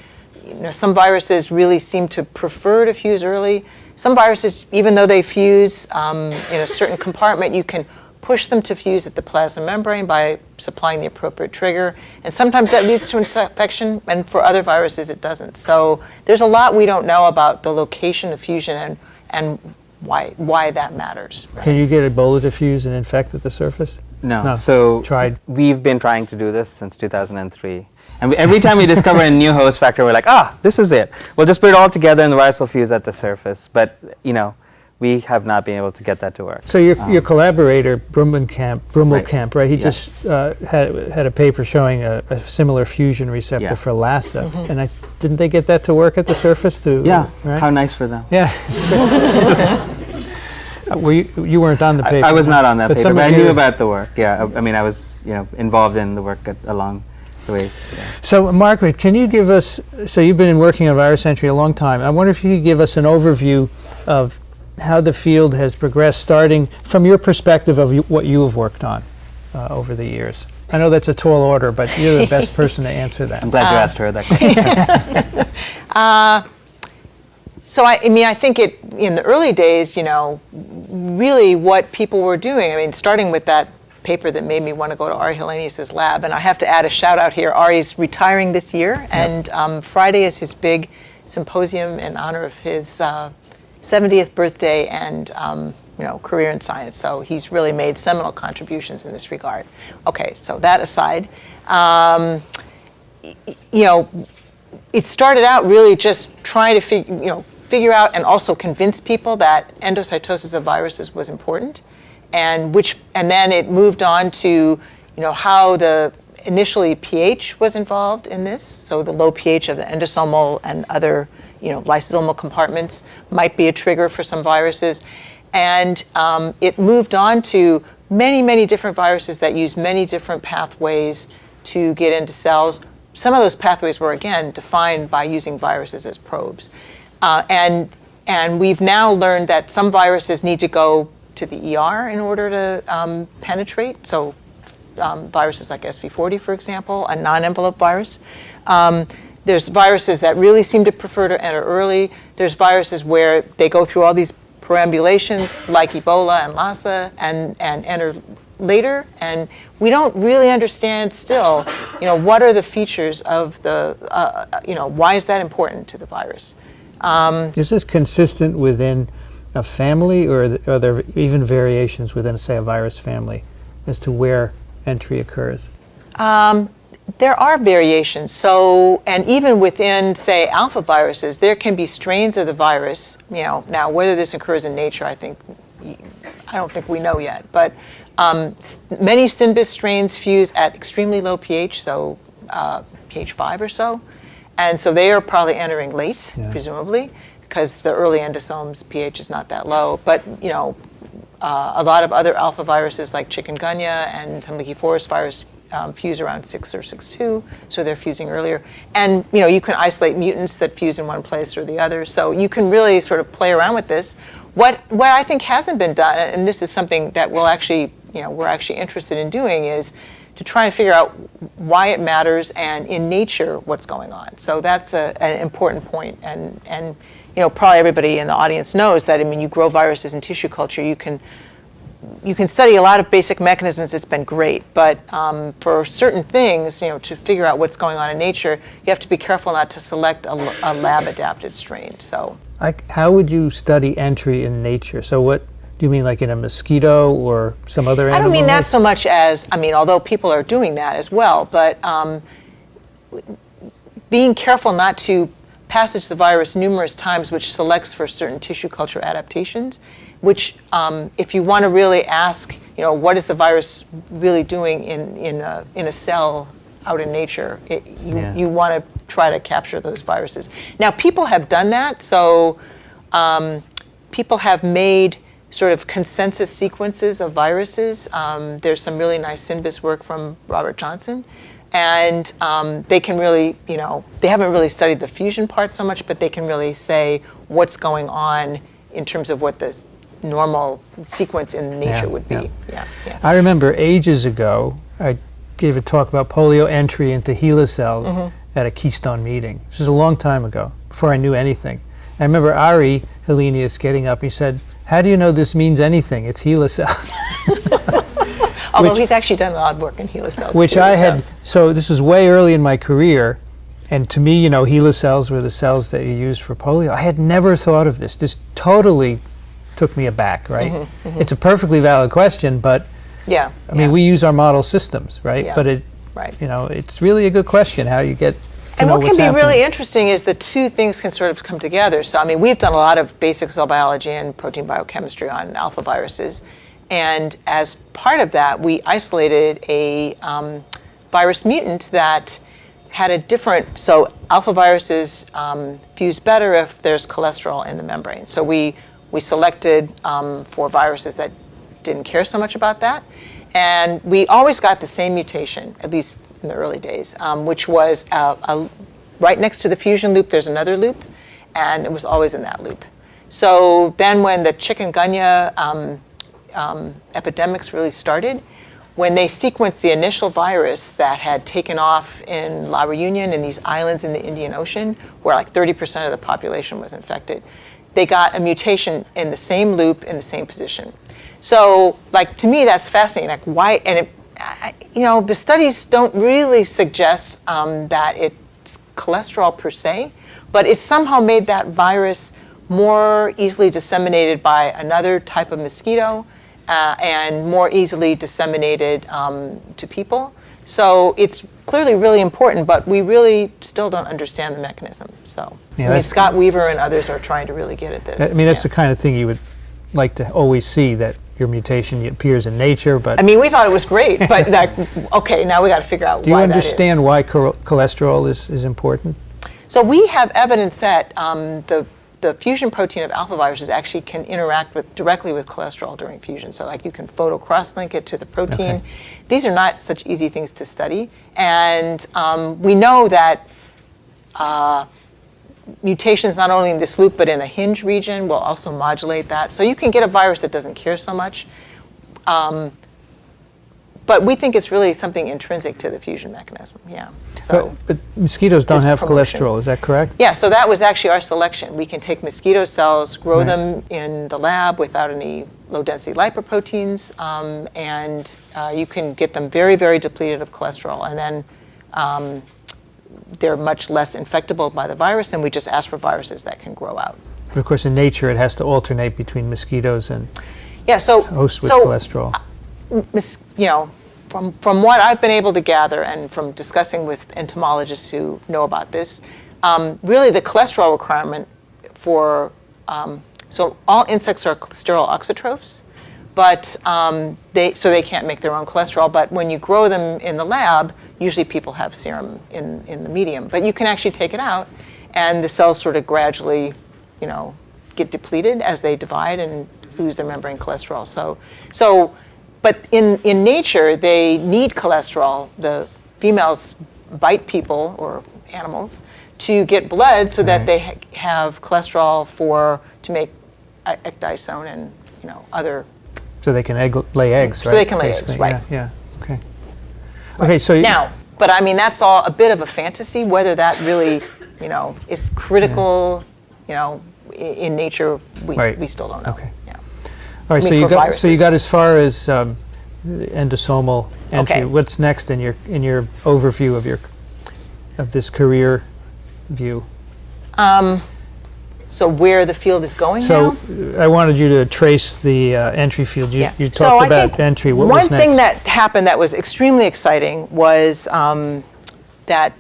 some viruses really seem to prefer to fuse early. Some viruses, even though they fuse in a certain compartment, you can push them to fuse at the plasma membrane by supplying the appropriate trigger. And sometimes that leads to infection, and for other viruses it doesn't. So there's a lot we don't know about the location of fusion and why that matters. Right? Can you get Ebola to fuse and infect at the surface? No. So we've been trying to do this since 2003. And every time we discover a new host factor, we're like, this is it. We'll just put it all together and the virus will fuse at the surface. But, we have not been able to get that to work. So your collaborator, Brummelkamp, right? He just had a paper showing a similar fusion receptor for Lassa. And didn't they get that to work at the surface too? Yeah, right? How nice for them. Yeah. You weren't on the paper. I was not on that paper, but I knew about the work. Yeah, I mean, I was involved in the work along the ways. Yeah. So Margaret, can you give us, so you've been working on virus entry a long time. I wonder if you could give us an overview of how the field has progressed, starting from your perspective of what you have worked on over the years. I know that's a tall order, but you're the best person to answer that. I'm glad you asked her that question. So I think in the early days, really what people were doing, starting with that paper that made me want to go to Ari Helenius's lab, and I have to add a shout out here. Ari's retiring this year, and Friday is his big symposium in honor of his 70th birthday and career in science. So he's really made seminal contributions in this regard. Okay, so that aside, it started out really just trying to figure out and also convince people that endocytosis of viruses was important, and then it moved on to how the initially pH was involved in this. So the low pH of the endosomal and other lysosomal compartments might be a trigger for some viruses. And it moved on to many, many different viruses that use many different pathways to get into cells. Some of those pathways were, again, defined by using viruses as probes. And we've now learned that some viruses need to go to the ER in order to penetrate. So viruses like SV40, for example, a non-envelope virus. There's viruses that really seem to prefer to enter early. There's viruses where they go through all these perambulations like Ebola and Lassa and enter later. And we don't really understand still, what are the features of the, why is that important to the virus? Is this consistent within a family, or are there even variations within, say, a virus family as to where entry occurs? There are variations. So, and even within, say, alpha viruses, there can be strains of the virus. Now whether this occurs in nature, I don't think we know yet. But many Synbis strains fuse at extremely low pH, so pH 5 or so, and so they are probably entering late, presumably, because the early endosomes pH is not that low. But a lot of other alpha viruses like chikungunya and some leaky forest virus fuse around 6 or 6.2, so they're fusing earlier. And you can isolate mutants that fuse in one place or the other, so you can really sort of play around with this. What I think hasn't been done, and this is something that we're actually interested in doing, is to try and figure out why it matters and in nature what's going on. So that's an important point, and probably everybody in the audience knows that. You grow viruses in tissue culture, you can study a lot of basic mechanisms. It's been great, but for certain things, to figure out what's going on in nature, you have to be careful not to select a lab-adapted strain. So, how would you study entry in nature? So, what do you mean, like in a mosquito or some other animal? I don't mean that so much as, although people are doing that as well, but being careful not to passage the virus numerous times, which selects for certain tissue culture adaptations, which if you want to really ask, what is the virus really doing in a cell out in nature, you want to try to capture those viruses. Now, people have done that, so people have made sort of consensus sequences of viruses. There's some really nice Synbis work from Robert Johnson. And they can really, they haven't really studied the fusion part so much, but they can really say what's going on in terms of what the normal sequence in nature would be. Yeah. I remember ages ago, I gave a talk about polio entry into HeLa cells at a Keystone meeting. This was a long time ago, before I knew anything. I remember Ari Helenius getting up, he said, "How do you know this means anything? It's HeLa cells." Although he's actually done a lot of work in HeLa cells. Which I had, so this was way early in my career, and to me, HeLa cells were the cells that you used for polio. I had never thought of this. This totally took me aback, right? It's a perfectly valid question, but I mean, we use our model systems, right? Yeah. But it's really a good question how you get to and know what what's can be happening. really interesting is the two things can sort of come together. So, we've done a lot of basic cell biology and protein biochemistry on alpha viruses. And as part of that, we isolated a virus mutant that had a different, so alpha viruses fuse better if there's cholesterol in the membrane. So we selected for viruses that didn't care so much about that. And we always got the same mutation, at least in the early days, which was right next to the fusion loop, there's another loop, and it was always in that loop. So then when the chikungunya epidemics really started, when they sequenced the initial virus that had taken off in La Reunion in these islands in the Indian Ocean, where like 30% of the population was infected, they got a mutation in the same loop in the same position. So, to me, that's fascinating. Like, why? And the studies don't really suggest that it's cholesterol per se, but it somehow made that virus more easily disseminated by another type of mosquito and more easily disseminated to people. So it's clearly really important, but we really still don't understand the mechanism. So Scott Weaver and others are trying to really get at this. That's the kind of thing you would like to always see, that your mutation appears in nature, but... we thought it was great, but now we got to figure out why that is. Do you understand why cholesterol is important? So we have evidence that the the fusion protein of alphaviruses actually can interact directly with cholesterol during fusion. So like you can photo cross-link it to the protein. Okay. These are not such easy things to study. And we know that mutations not only in this loop but in a hinge region will also modulate that. So you can get a virus that doesn't care so much. But we think it's really something intrinsic to the fusion mechanism, yeah. So But mosquitoes don't it's have promotion. cholesterol, is that correct? yeah, so that was actually our selection. We can take mosquito cells, grow Right. them in the lab without any low-density lipoproteins, and you can get them very, very depleted of cholesterol. And then they're much less infectable by the virus, and we just ask for viruses that can grow out. But of course, in nature, it has to alternate between mosquitoes and Yeah, so hosts with so, cholesterol. You know, from what I've been able to gather and from discussing with entomologists who know about this, really the cholesterol requirement for, so all insects are sterile auxotrophs, but they can't make their own cholesterol, but when you grow them in the lab, usually people have serum in the medium, but you can actually take it out and the cells sort of gradually, you know, get depleted as they divide and lose their membrane cholesterol. But in nature, they need cholesterol. The females bite people or animals to get blood so that they have cholesterol to make ecdysone and, you know, other. So they can lay eggs, right? So they can lay Basically, eggs, right. Yeah, okay. Okay, so Now, but I mean, that's all a bit of a fantasy, whether that really, you know, is critical, you know, in nature, we still don't know. Okay. Yeah. All right, I mean, so you for got viruses. as far as endosomal entry. Okay. What's next in your overview of this career view? So where the field is going So now? I wanted you to trace the entry field. You So talked I about think entry. What one was next? thing that happened that was extremely exciting was that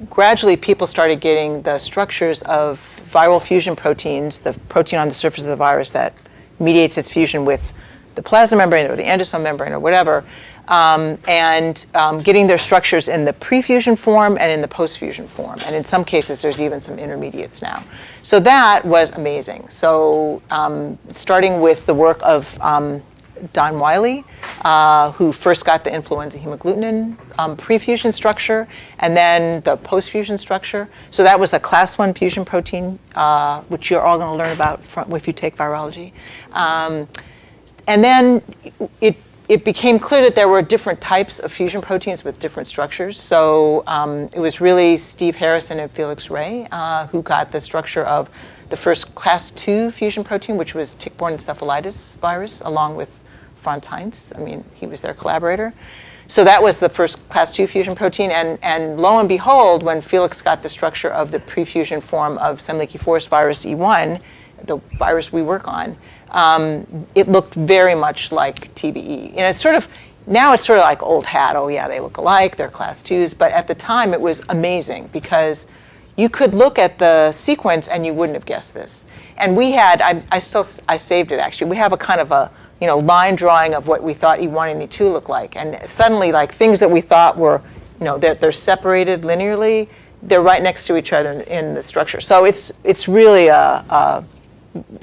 gradually people started getting the structures of viral fusion proteins, the protein on the surface of the virus that mediates its fusion with the plasma membrane or the endosome membrane or whatever, and getting their structures in the pre-fusion form and in the post-fusion form. And in some cases, there's even some intermediates now. So that was amazing. So starting with the work of Don Wiley, who first got the influenza hemagglutinin pre-fusion structure, and then the post-fusion structure. So that was a class 1 fusion protein, which you're all going to learn about if you take virology. And then it became clear that there were different types of fusion proteins with different structures. So it was really Steve Harrison and Felix Ray who got the structure of the first class 2 fusion protein, which was tick-borne encephalitis virus, along with Franz Heinz. I mean, he was their collaborator. So that was the first class 2 fusion protein. And lo and behold, when Felix got the structure of the pre-fusion form of Semmelweis virus E1, the virus we work on, it looked very much like TBE. And it's sort of, now it's sort of like old hat. Oh yeah, they look alike, they're class 2s. But at the time it was amazing because you could look at the sequence and you wouldn't have guessed this. And we had, I saved it actually. We have a kind of a, you know, line drawing of what we thought E1 and E2 looked like. And suddenly like things that we thought were, you know, they're separated linearly, they're right next to each other in the structure. So it's really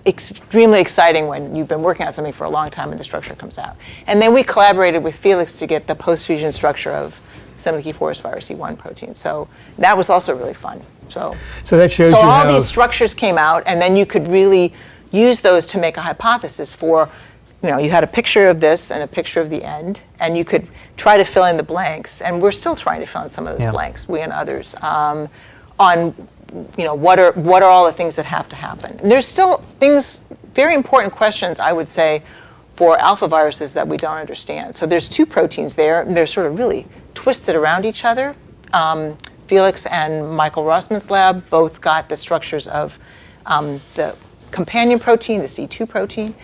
extremely exciting when you've been working on something for a long time and the structure comes out. And then we collaborated with Felix to get the post-fusion structure of Semmelweis virus E1 protein. So that was also really fun. So that shows you all how these structures came out, and then you could really use those to make a hypothesis for, you know, you had a picture of this and a picture of the end, and you could try to fill in the blanks. And we're still trying to fill in some of those blanks, we and others, on, you know, what are all the things that have to happen. And there's still things, very important questions, I would say, for alpha viruses that we don't understand. So there's 2 proteins there, and they're sort of really twisted around each other. Felix and Michael Rossman's lab both got the structures of the companion protein, the C2 protein.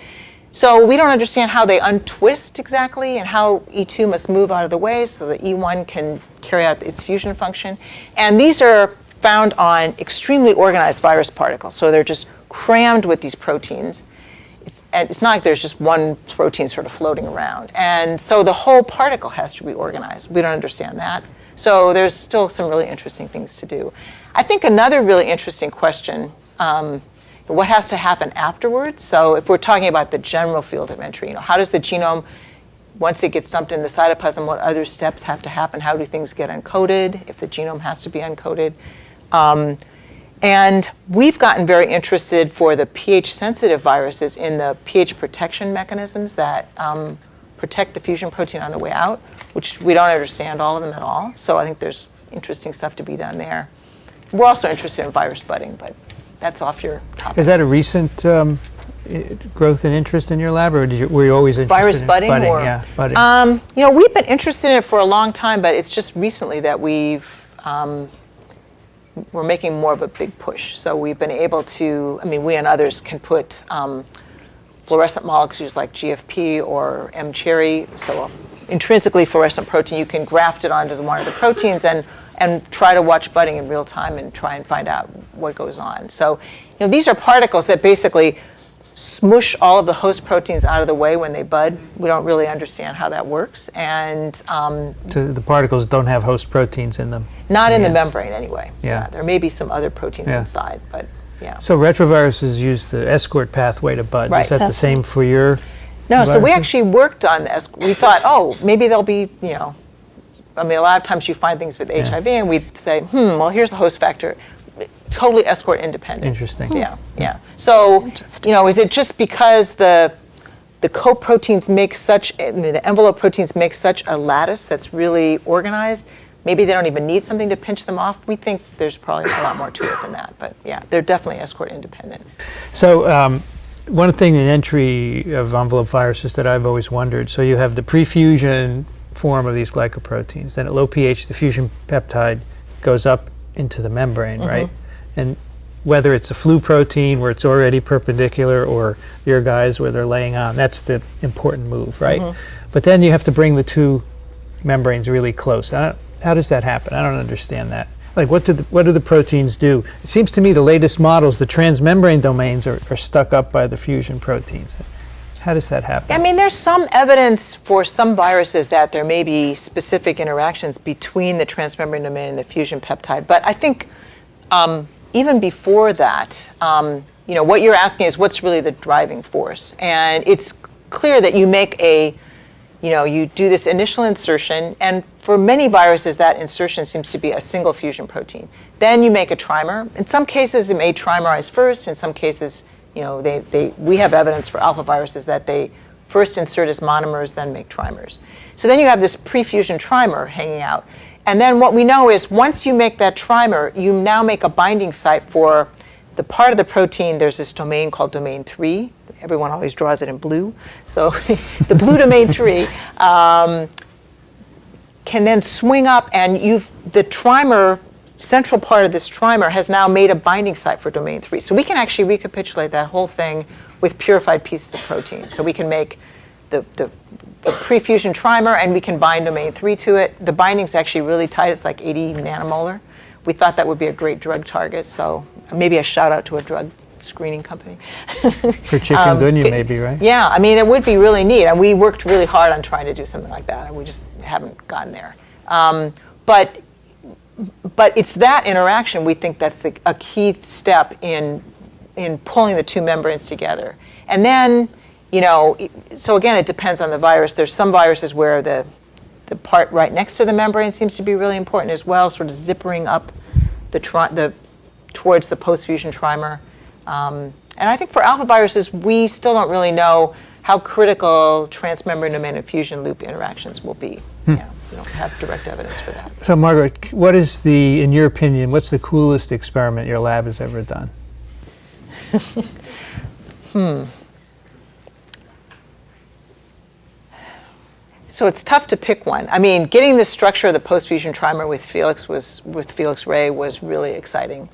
So we don't understand how they untwist exactly and how E2 must move out of the way so that E1 can carry out its fusion function. And these are found on extremely organized virus particles. So they're just crammed with these proteins. It's not like there's just one protein sort of floating around. And so the whole particle has to be organized. We don't understand that. So there's still some really interesting things to do. I think another really interesting question But what has to happen afterwards? So if we're talking about the general field of entry, how does the genome, once it gets dumped in the cytoplasm, what other steps have to happen? How do things get encoded if the genome has to be encoded? And we've gotten very interested for the pH-sensitive viruses in the pH protection mechanisms that protect the fusion protein on the way out, which we don't understand all of them at all. So I think there's interesting stuff to be done there. We're also interested in virus budding, but that's off your topic. Is that a recent growth in interest in your lab, or were you always interested virus in budding? Or, yeah, budding. We've been interested in it for a long time, but it's just recently that we're making more of a big push. So we've been able to, we and others can put fluorescent molecules like GFP or M-cherry, so intrinsically fluorescent protein, you can graft it onto one of the proteins and try to watch budding in real time and try and find out what goes on. So, these are particles that basically smush all of the host proteins out of the way when they bud. We don't really understand how that works. And so the particles don't have host proteins in them? Not in the membrane anyway. Yeah. There may be some other proteins inside, but yeah. So retroviruses use the escort pathway to bud. Right. Is that the same for your No, so we viruses? actually worked on this. We thought, maybe there'll be, a lot of times you find things with HIV and we say, well, here's the host factor. Totally escort independent. Interesting. Yeah. So, is it just because the co-proteins make the envelope proteins make such a lattice that's really organized? Maybe they don't even need something to pinch them off. We think there's probably a lot more to it than that. But yeah, they're definitely escort independent. So one thing in entry of envelope viruses that I've always wondered, so you have the pre-fusion form of these glycoproteins. Then at low pH, the fusion peptide goes up into the membrane, right? And whether it's a flu protein where it's already perpendicular or your guys where they're laying on, that's the important move, right? But then you have to bring the two membranes really close. How does that happen? I don't understand that. Like, what do the proteins do? It seems to me the latest models, the transmembrane domains are stuck up by the fusion proteins. How does that happen? There's some evidence for some viruses that there may be specific interactions between the transmembrane domain and the fusion peptide. But I think even before that, what you're asking is what's really the driving force. And it's clear that you make you do this initial insertion, and for many viruses, that insertion seems to be a single fusion protein. Then you make a trimer. In some cases, it may trimerize first. In some cases, we have evidence for alpha viruses that they first insert as monomers, then make trimers. So then you have this pre-fusion trimer hanging out. And then what we know is once you make that trimer, you now make a binding site for the part of the protein. There's this domain called domain 3. Everyone always draws it in blue. So the blue domain 3 can then swing up, and the trimer, central part of this trimer has now made a binding site for domain 3. So we can actually recapitulate that whole thing with purified pieces of protein. So we can make the pre-fusion trimer, and we can bind domain 3 to it. The binding's actually really tight. It's like 80 nanomolar. We thought that would be a great drug target. So maybe a shout out to a drug screening company. For chikungunya, maybe, right? Yeah, it would be really neat. And we worked really hard on trying to do something like that, and we just haven't gotten there. But it's that interaction we think that's a key step in pulling the two membranes together. And then, so again, it depends on the virus. There's some viruses where the part right next to the membrane seems to be really important as well, sort of zippering up towards the post-fusion trimer. And I think for alpha viruses, we still don't really know how critical transmembrane domain and fusion loop interactions will be. Yeah, we don't have direct evidence for that. So Margaret, in your opinion, what's the coolest experiment your lab has ever done? So it's tough to pick one. Getting the structure of the post-fusion trimer with Felix Ray was really exciting.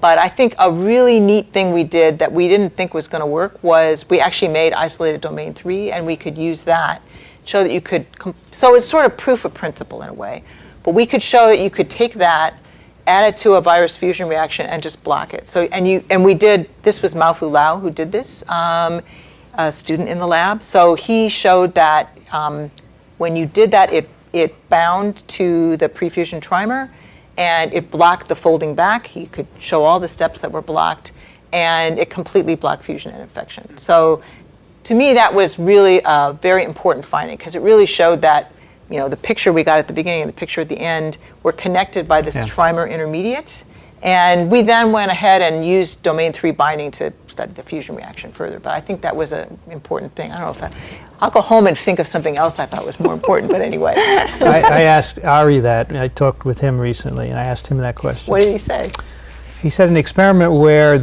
But I think a really neat thing we did that we didn't think was going to work was we actually made isolated domain 3, and we could use that, show that you could, so it's sort of proof of principle in a way. But we could show that you could take that, add it to a virus fusion reaction, and just block it. So, and we did, this was Maofu Lau who did this, a student in the lab. So he showed that when you did that, it bound to the pre-fusion trimer, and it blocked the folding back. He could show all the steps that were blocked. and it completely blocked fusion and infection. So to me, that was really a very important finding, because it really showed that, the picture we got at the beginning and the picture at the end were connected by this trimer intermediate. And we then went ahead and used domain 3 binding to study the fusion reaction further. But I think that was an important thing. I don't know if I'll go home and think of something else I thought was more important, but anyway. I asked Ari that. I talked with him recently, and I asked him that question. What did he say? He said an experiment where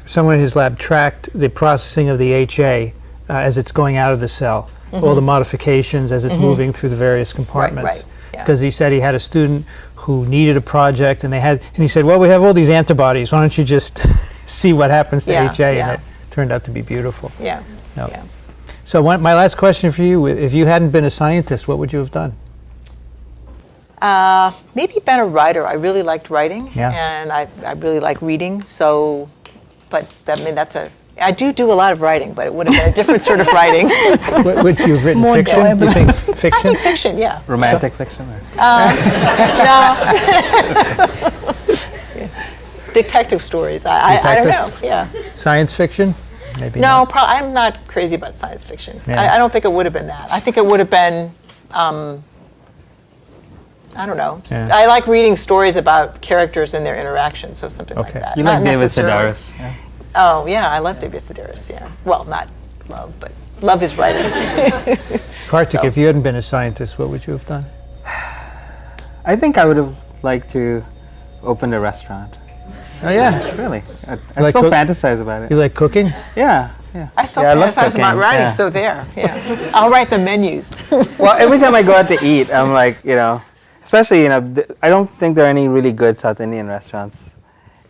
someone in his lab tracked the processing of the HA as it's going out of the cell, all the modifications as it's moving through the various compartments. Right, yeah. Because he said he had a student who needed a project, and he said, well, we have all these antibodies. Why don't you just see what happens to HA? And it turned out to be beautiful. Yeah. No. Yeah. So my last question for you, if you hadn't been a scientist, what would you have done? Maybe been a writer. I really liked writing, and I really like reading. So, but I do a lot of writing, but it would have been a different sort of writing. Would you have written More fiction? enjoyable. You think fiction? I think fiction, yeah. Romantic fiction? Or? No. Detective stories. I don't know. Yeah. Science fiction? Maybe No, not. I'm not crazy about science fiction. Yeah. I don't think it would have been that. I think it would have been, I don't know. Yeah. I like reading stories about characters and their interactions, so something like that. You Not like David necessarily- Sedaris? Yeah. Oh, yeah, I love David Sedaris, yeah. Well, not love, but love his writing. Kartik, if you hadn't been a scientist, what would you have done? I think I would have liked to open a restaurant. Oh, yeah. Really. I like still cook- fantasize about it. You like cooking? Yeah. I still Yeah, I love fantasize about cooking, writing, yeah. so there, yeah. I'll write the menus. Well, every time I go out to eat, I'm like, especially, I don't think there are any really good South Indian restaurants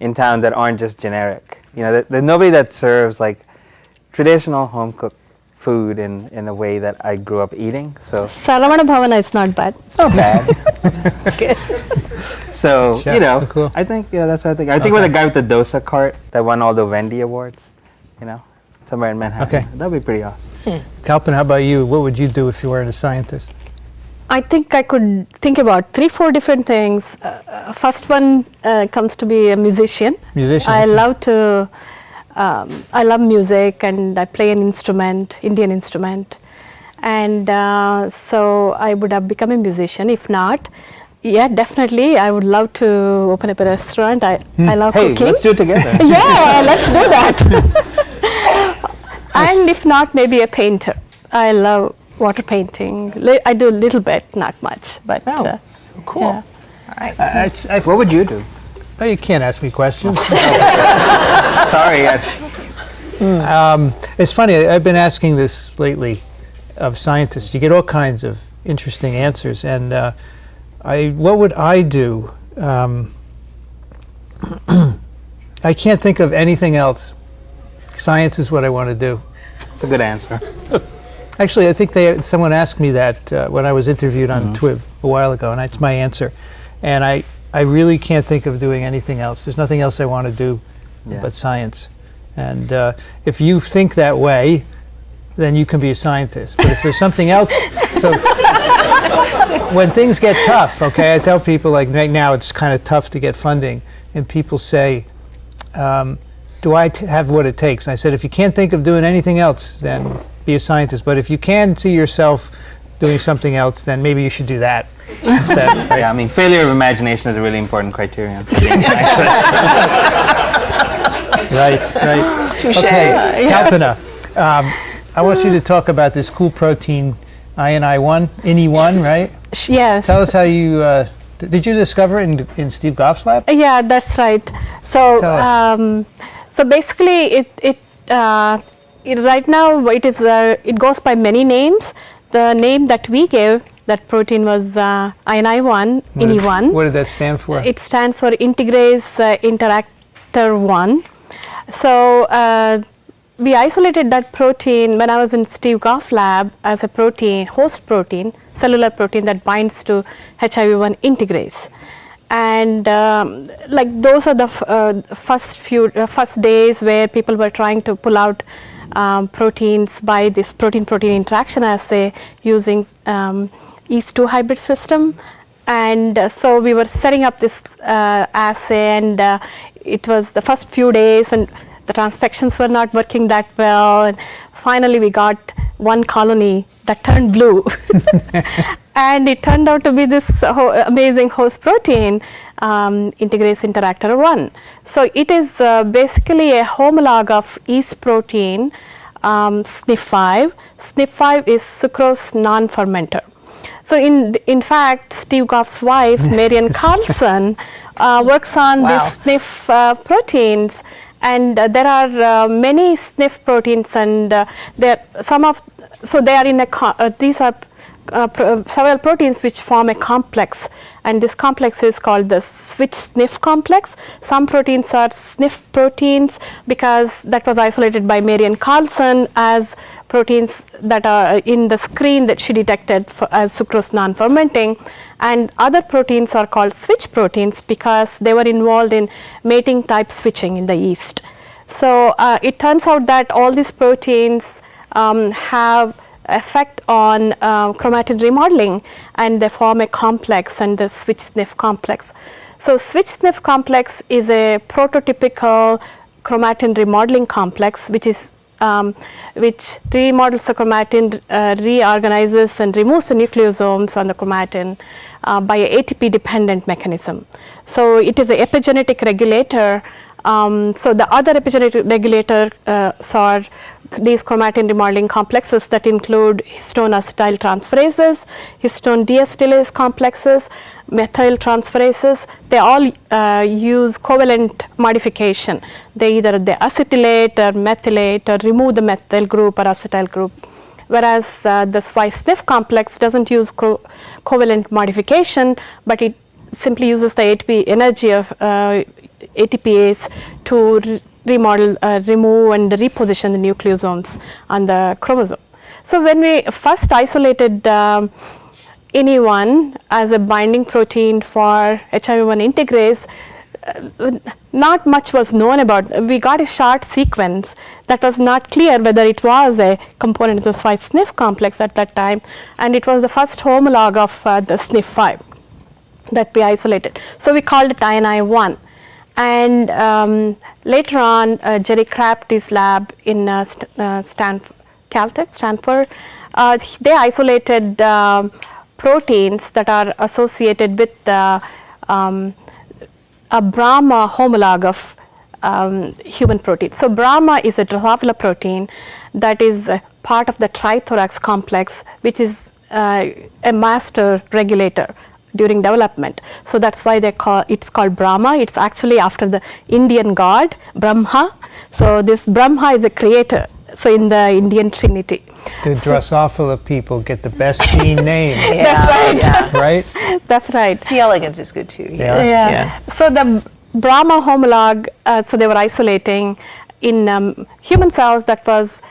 in town that aren't just generic. There's nobody that serves like traditional home cooked food in a way that I grew up eating. So Saravana Bhavana is not bad. it's not bad. So Chef, cool. I think that's what I think. I think with the guy with the dosa cart that won all the Wendy awards, somewhere in Manhattan. Okay. That'd be pretty awesome. Kalpan, how about you? What would you do if you weren't a scientist? I think I could think about 3-4 different things. First one comes to be a musician. Musician. I love music, and I play an instrument, Indian instrument. And so I would have become a musician. If not, yeah, definitely, I would love to open up a restaurant. I love Hey, cooking. let's do it together. Yeah, let's do that. And if not, maybe a painter. I love water painting. I do a little bit, not much, but Oh, cool. yeah. All right. What would you do? Oh, you can't ask me questions. Sorry. It's funny, I've been asking this lately of scientists. You get all kinds of interesting answers. And what would I do? I can't think of anything else. Science is what I want to do. It's a good answer. Actually, I think someone asked me that when I was interviewed on TWiV a while ago, and that's my answer. And I really can't think of doing anything else. There's nothing else I want to do but science. And if you think that way, then you can be a scientist. But if there's something else, so when things get tough, okay, I tell people, like right now it's kind of tough to get funding, and people say, do I have what it takes? And I said, if you can't think of doing anything else, then be a scientist. But if you can see yourself doing something else, then maybe you should do that instead. Right? Yeah, I mean, failure of imagination is a really important criterion for being a scientist. Right. Touche. Okay, Kalpana, I want you to talk about this cool protein, INI1, right? Yes. Tell us how you, did you discover it in Steve Goff's lab? Yeah, that's right. So, Tell us. so basically, it right now it goes by many names. The name that we gave that protein was INI1, INI1. What did that stand for? It stands for integrase interactor 1. So we isolated that protein when I was in Steve Goff lab as a protein, host protein, cellular protein that binds to HIV1 integrase. And like those are the first days where people were trying to pull out proteins by this protein-protein interaction assay using Yeast-2 hybrid system. And so we were setting up this assay, and it was the first few days, and the transfections were not working that well, and finally we got one colony that turned blue. And it turned out to be this amazing host protein, integrase interactor 1. So it is basically a homolog of yeast protein, SNF5. SNF5 is sucrose non-fermenter. So in fact, Steve Goff's wife, Marian Carlson, works on these SNF proteins, and there are many SNF proteins, and they are in these are several proteins which form a complex, and this complex is called the switch-SNF complex. Some proteins are SNF proteins because that was isolated by Marian Carlson as proteins that are in the screen that she detected as sucrose non-fermenting, and other proteins are called switch proteins because they were involved in mating type switching in the yeast. So it turns out that all these proteins have effect on chromatin remodeling, and they form a complex, and the switch-SNF complex. So switch-SNF complex is a prototypical chromatin remodeling complex which remodels the chromatin, reorganizes and removes the nucleosomes on the chromatin by a ATP dependent mechanism. So it is an epigenetic regulator. So the other epigenetic regulators are these chromatin remodeling complexes that include histone acetyl transferases, histone deacetylase complexes, methyl transferases. They all use covalent modification. They acetylate or methylate or remove the methyl group or acetyl group. Whereas the SNF complex doesn't use covalent modification, but it simply uses the ATP energy of ATPase to remodel, remove and reposition the nucleosomes on the chromosome. So when we first isolated NE1 as a binding protein for HIV-1 integrase, not much was known about. We got a short sequence that was not clear whether it was a component of the SNF complex at that time, and it was the first homolog of the SNF5 that we isolated. So we called it INI1. And later on, Jerry Crafty's lab in Caltech, Stanford, they isolated proteins that are associated with a Brahma homolog of human protein. So Brahma is a Drosophila protein that is part of the trithorax complex, which is a master regulator during development. So that's why it's called Brahma. It's actually after the Indian god Brahma. So this Brahma is a creator. So in the Indian Trinity. The Drosophila people get the best teen name. Yeah, That's right. Yeah. Right? That's right. C. elegans is good too. Yeah. So the Brahma homolog, so they were isolating in human cells. That was,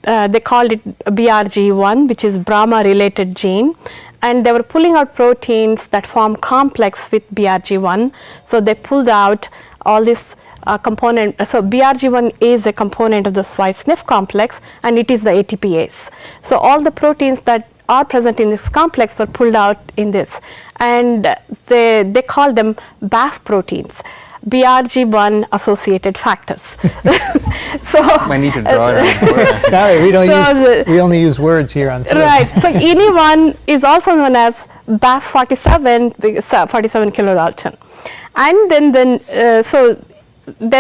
they called it BRG1, which is Brahma related gene. And they were pulling out proteins that form complex with BRG1. So they pulled out all this component. So BRG1 is a component of the SNF complex, and it is the ATPase. So all the proteins that are present in this complex were pulled out in this, and they call them BAF proteins. BRG1 associated factors. So I need to draw it on the board. No, we only use words here on Twitter. Right. So INI1 is also known as BAF47, 47 kilodalton. And then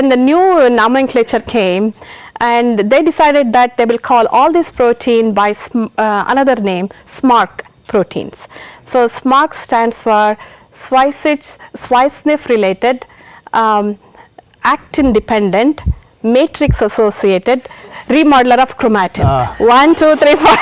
the new nomenclature came, and they decided that they will call all this protein by another name, SMARC proteins. So SMARC stands for SNF related, actin dependent, matrix associated, remodeler of chromatin. 1, 2, 3, 4.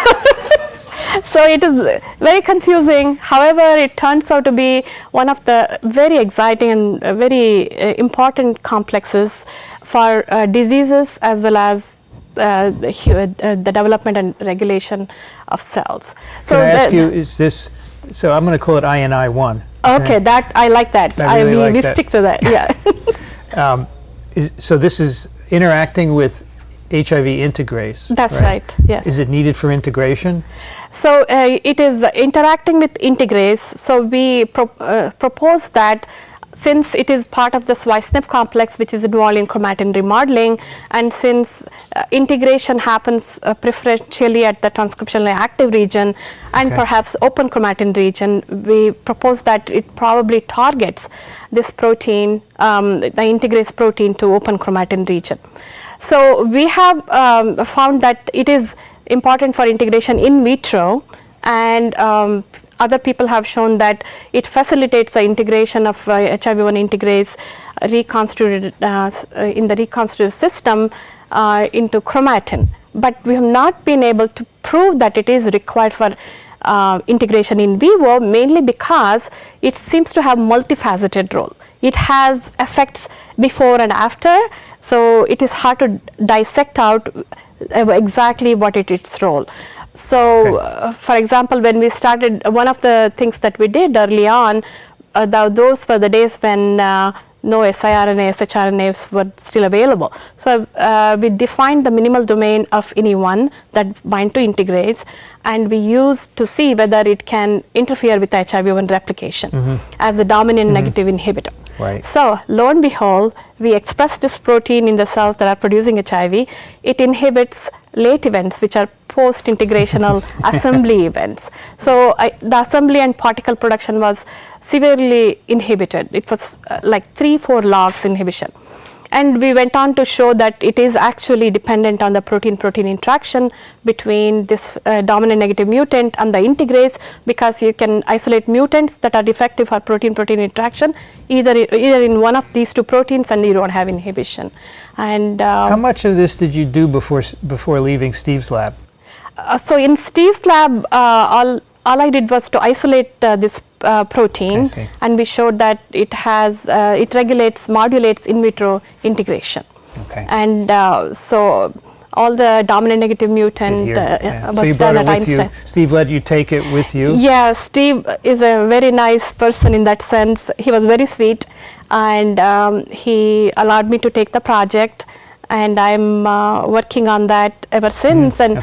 So it is very confusing. However, it turns out to be one of the very exciting and very important complexes for diseases as well as the development and regulation of cells. So Can I ask you, is this, so I'm going to call it INI1. Okay, that I like that. I really like we that. stick to that. Yeah. So this is interacting with HIV integrase. That's right. Yes. Is it needed for integration? So it is interacting with integrase. So we propose that since it is part of the SWI/SNP complex, which is involved in chromatin remodeling, and since integration happens preferentially at the transcriptionally active region and perhaps open chromatin region, we propose that it probably targets this protein, the integrase protein, to open chromatin region. So we have found that it is important for integration in vitro, and other people have shown that it facilitates the integration of HIV-1 integrase reconstituted in the reconstituted system into chromatin. But we have not been able to prove that it is required for integration in vivo, mainly because it seems to have multifaceted role. It has effects before and after, so it is hard to dissect out exactly what its role. So, for example, when we started, one of the things that we did early on, those were the days when no siRNA, shRNAs were still available. So, we defined the minimal domain of any one that bind to integrase, and we used to see whether it can interfere with HIV-1 replication as the dominant negative inhibitor. Right. So, lo and behold, we express this protein in the cells that are producing HIV. It inhibits late events, which are post-integrational assembly events. So, the assembly and particle production was severely inhibited. It was like 3-4 logs inhibition. And we went on to show that it is actually dependent on the protein-protein interaction between this dominant negative mutant and the integrase, because you can isolate mutants that are defective for protein-protein interaction either in one of these two proteins, and you don't have inhibition. And how much of this did you do before leaving Steve's lab? So in Steve's lab, all I did was to isolate this protein, and we showed that it has it modulates in vitro integration. Okay. And so all the dominant negative mutant was done at Einstein. Steve let you take it with you? Yeah, Steve is a very nice person in that sense. He was very sweet, and he allowed me to take the project, and I'm working on that ever since. And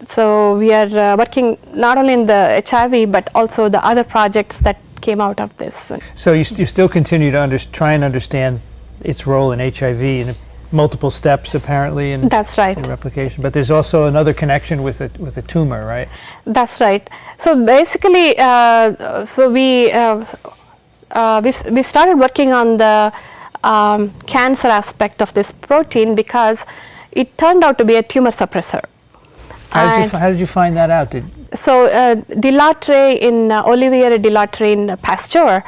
so we are working not only in the HIV, but also the other projects that came out of this. So you still continue to try and understand its role in HIV in multiple steps, apparently, in, that's right, in replication. But there's also another connection with a tumor, right? That's right. So basically, we started working on the cancer aspect of this protein because it turned out to be a tumor suppressor. How did you find that out? So Olivier Delattre in Pasteur,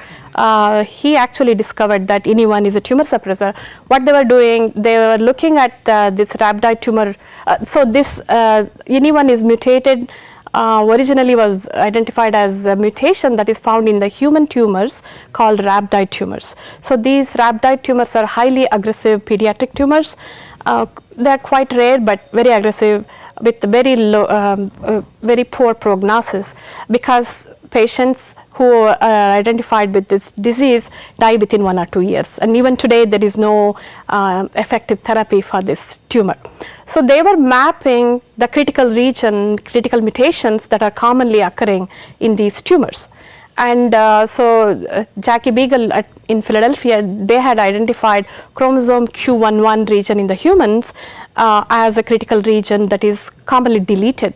he actually discovered that INI1 is a tumor suppressor. What they were doing, they were looking at this rhabdoid tumor. So this INI1 is mutated, originally was identified as a mutation that is found in the human tumors called rhabdoid tumors. So these rhabdoid tumors are highly aggressive pediatric tumors. They are quite rare but very aggressive, with very low, very poor prognosis, because patients who are identified with this disease die within 1 or 2 years, and even today there is no effective therapy for this tumor. So they were mapping the critical region, critical mutations that are commonly occurring in these tumors. And so Jackie Beagle in Philadelphia, they had identified chromosome Q11 region in the humans as a critical region that is commonly deleted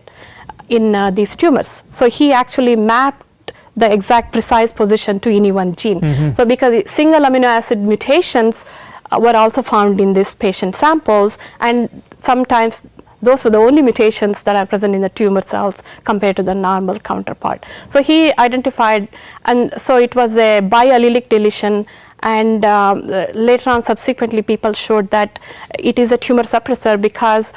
in these tumors. So he actually mapped the exact precise position to INI1 gene. So because single amino acid mutations were also found in these patient samples, and sometimes those were the only mutations that are present in the tumor cells compared to the normal counterpart. So he identified, and so it was a biallelic deletion, and later on subsequently people showed that it is a tumor suppressor because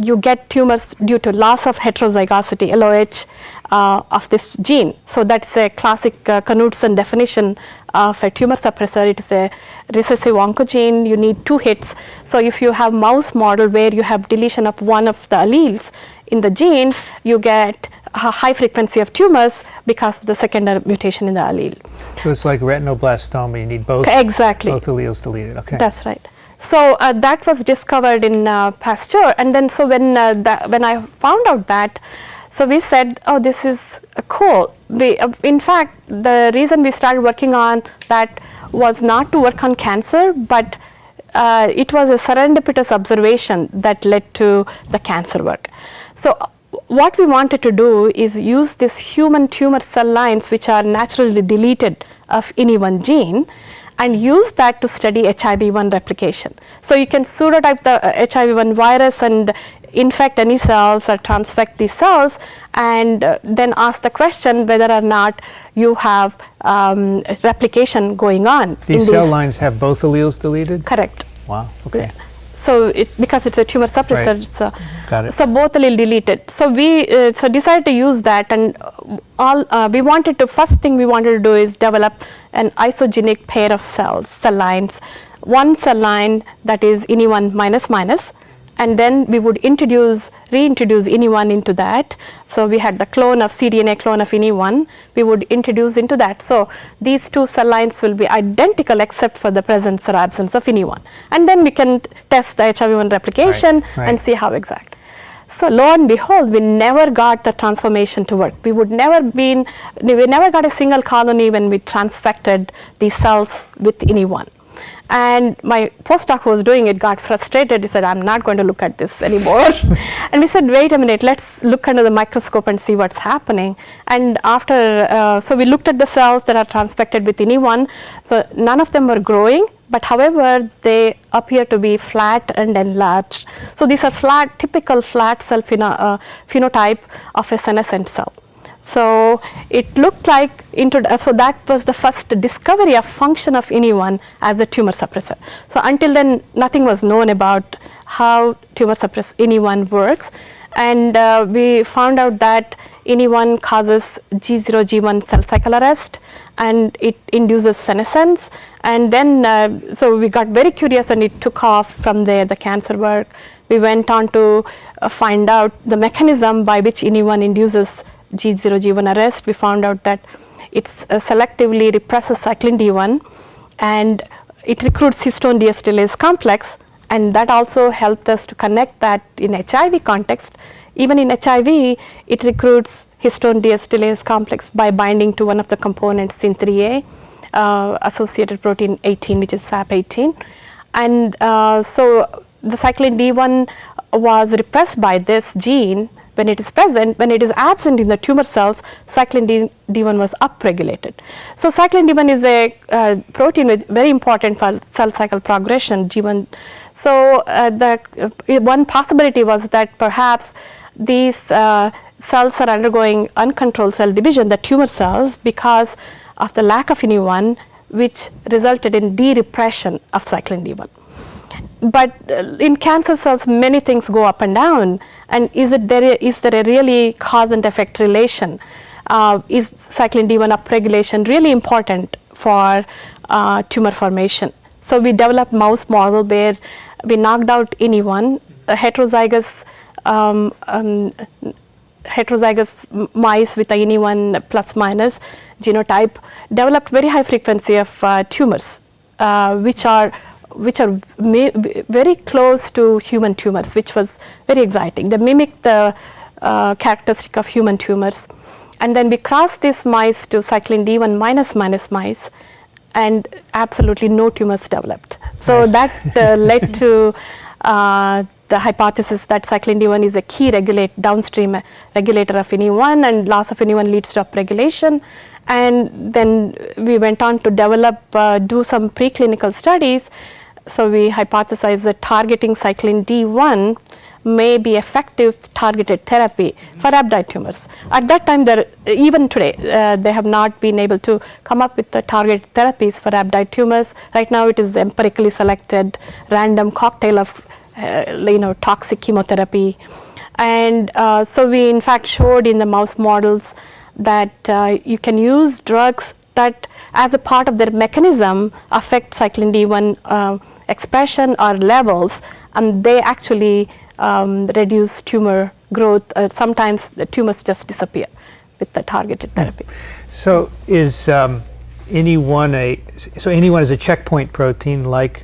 you get tumors due to loss of heterozygosity, LOH, of this gene. So that's a classic Knudsen definition of a tumor suppressor. It is a recessive oncogene. You need 2 hits. So if you have mouse model where you have deletion of one of the alleles in the gene, you get a high frequency of tumors because of the secondary mutation in the allele. So it's like retinoblastoma. You need both. Exactly. Both alleles deleted. Okay. That's right. So that was discovered in Pasteur, and then so when I found out that, So we said, oh, this is cool. In fact, the reason we started working on that was not to work on cancer, but it was a serendipitous observation that led to the cancer work. So what we wanted to do is use these human tumor cell lines, which are naturally deleted of any one gene, and use that to study HIV-1 replication. So you can pseudotype the HIV-1 virus and infect any cells or transfect these cells, and then ask the question whether or not you have replication going on. These cell lines have both alleles deleted? Correct. Wow, okay. So because it's a tumor suppressor, Right. so, Got it. so both allele deleted. So we decided to use that, and first thing we wanted to do is develop an isogenic pair of cell lines. One cell line that is any1 minus minus, and then we would reintroduce any1 into that. So we had the clone of cDNA clone of any1, we would introduce into that. So these two cell lines will be identical except for the presence or absence of any1. And then we can test the HIV-1 replication and see how exact. So lo and behold, we never got the transformation to work. We never got a single colony when we transfected these cells with any1. And my postdoc who was doing it got frustrated. He said, I'm not going to look at this anymore. And we said, wait a minute, let's look under the microscope and see what's happening. And after, so we looked at the cells that are transfected with any1. So none of them were growing, but however, they appear to be flat and enlarged. So these are typical flat cell phenotype of a senescent cell. So it looked like, so that was the first discovery of function of any1 as a tumor suppressor. So until then, nothing was known about how tumor suppress any1 works. And we found out that any1 causes G0, G1 cell cycle arrest, and it induces senescence. And then, so we got very curious, and it took off from there, the cancer work. We went on to find out the mechanism by which any1 induces G0, G1 arrest. We found out that it selectively represses cyclin D1, and it recruits histone deacetylase complex, and that also helped us to connect that in HIV context. Even in HIV, it recruits histone deacetylase complex by binding to one of the components, SYN3A, associated protein 18, which is SAP18. And so the cyclin D1 was repressed by this gene when it is present. When it is absent in the tumor cells, cyclin D1 was upregulated. So cyclin D1 is a protein with very important for cell cycle progression, G1. So one possibility was that perhaps these cells are undergoing uncontrolled cell division, the tumor cells, because of the lack of any1, which resulted in de-repression of cyclin D1. But in cancer cells, many things go up and down. And is there a really cause and effect relation? Is cyclin D1 upregulation really important for tumor formation? So we developed mouse model where we knocked out any1, heterozygous mice with any1 plus minus genotype developed very high frequency of tumors, which are very close to human tumors, which was very exciting. They mimic the characteristic of human tumors. And then we crossed these mice to cyclin D1 minus mice, and absolutely no tumors developed. So that led to the hypothesis that cyclin D1 is a key downstream regulator of any1, and loss of any1 leads to upregulation. And then we went on to do some preclinical studies. So we hypothesized that targeting cyclin D1 may be effective targeted therapy for rhabdoid tumors. At that time, even today, they have not been able to come up with the targeted therapies for rhabdoid tumors. Right now, it is empirically selected random cocktail of toxic chemotherapy. And so we in fact showed in the mouse models that you can use drugs that as a part of their mechanism affect cyclin D1 expression or levels, and they actually reduce tumor growth. Sometimes the tumors just disappear with the targeted therapy. So is any1 is a checkpoint protein like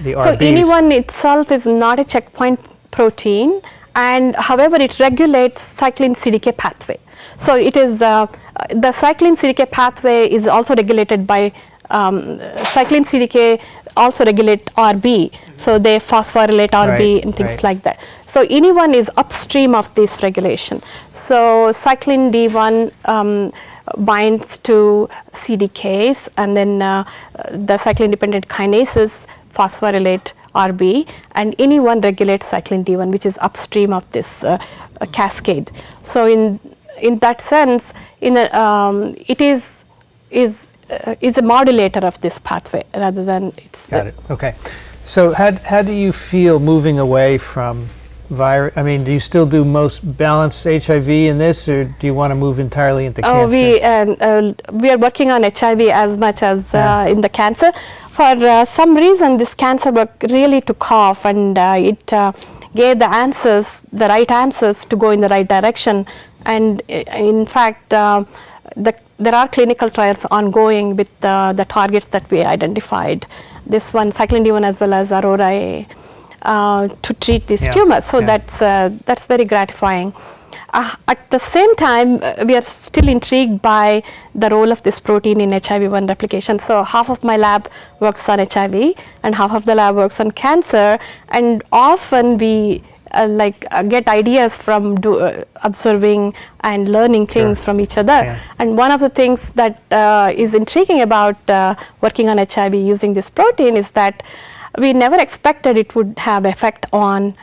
the RBs? So any1 itself is not a checkpoint protein, and however it regulates cyclin CDK pathway. So it is the cyclin CDK pathway is also regulated by cyclin CDK also regulate RB, so they phosphorylate RB and things like that. So anyone is upstream of this regulation. So cyclin D1 binds to CDKs, and then the cyclin dependent kinases phosphorylate RB, and anyone regulates cyclin D1, which is upstream of this cascade. So in that sense, it is a modulator of this pathway rather than it's. Got it. Okay. So how do you feel moving away from virus? I mean, do you still do most balanced HIV in this, or do you want to move entirely into cancer? We are working on HIV as much as in the cancer. For some reason, this cancer work really took off, and it gave the right answers to go in the right direction. And in fact, there are clinical trials ongoing with the targets that we identified. This one, cyclin D1 as well as Aurora A, to treat these tumors. So that's very gratifying. At the same time, we are still intrigued by the role of this protein in HIV-1 replication. So half of my lab works on HIV, and half of the lab works on cancer. And often we get ideas from observing and learning things from each other. Yeah. And one of the things that is intriguing about working on HIV using this protein is that we never expected it would have effect on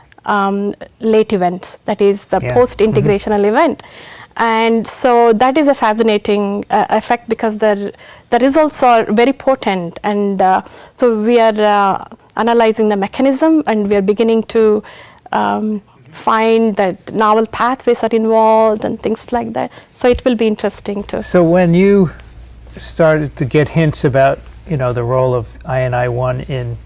late events, that is the post-integrational event. And so that is a fascinating effect, because the results are very potent. And so we are analyzing the mechanism, and we are beginning to find that novel pathways are involved and things like that. So it will be interesting to. So when you started to get hints about, the role of INI1 in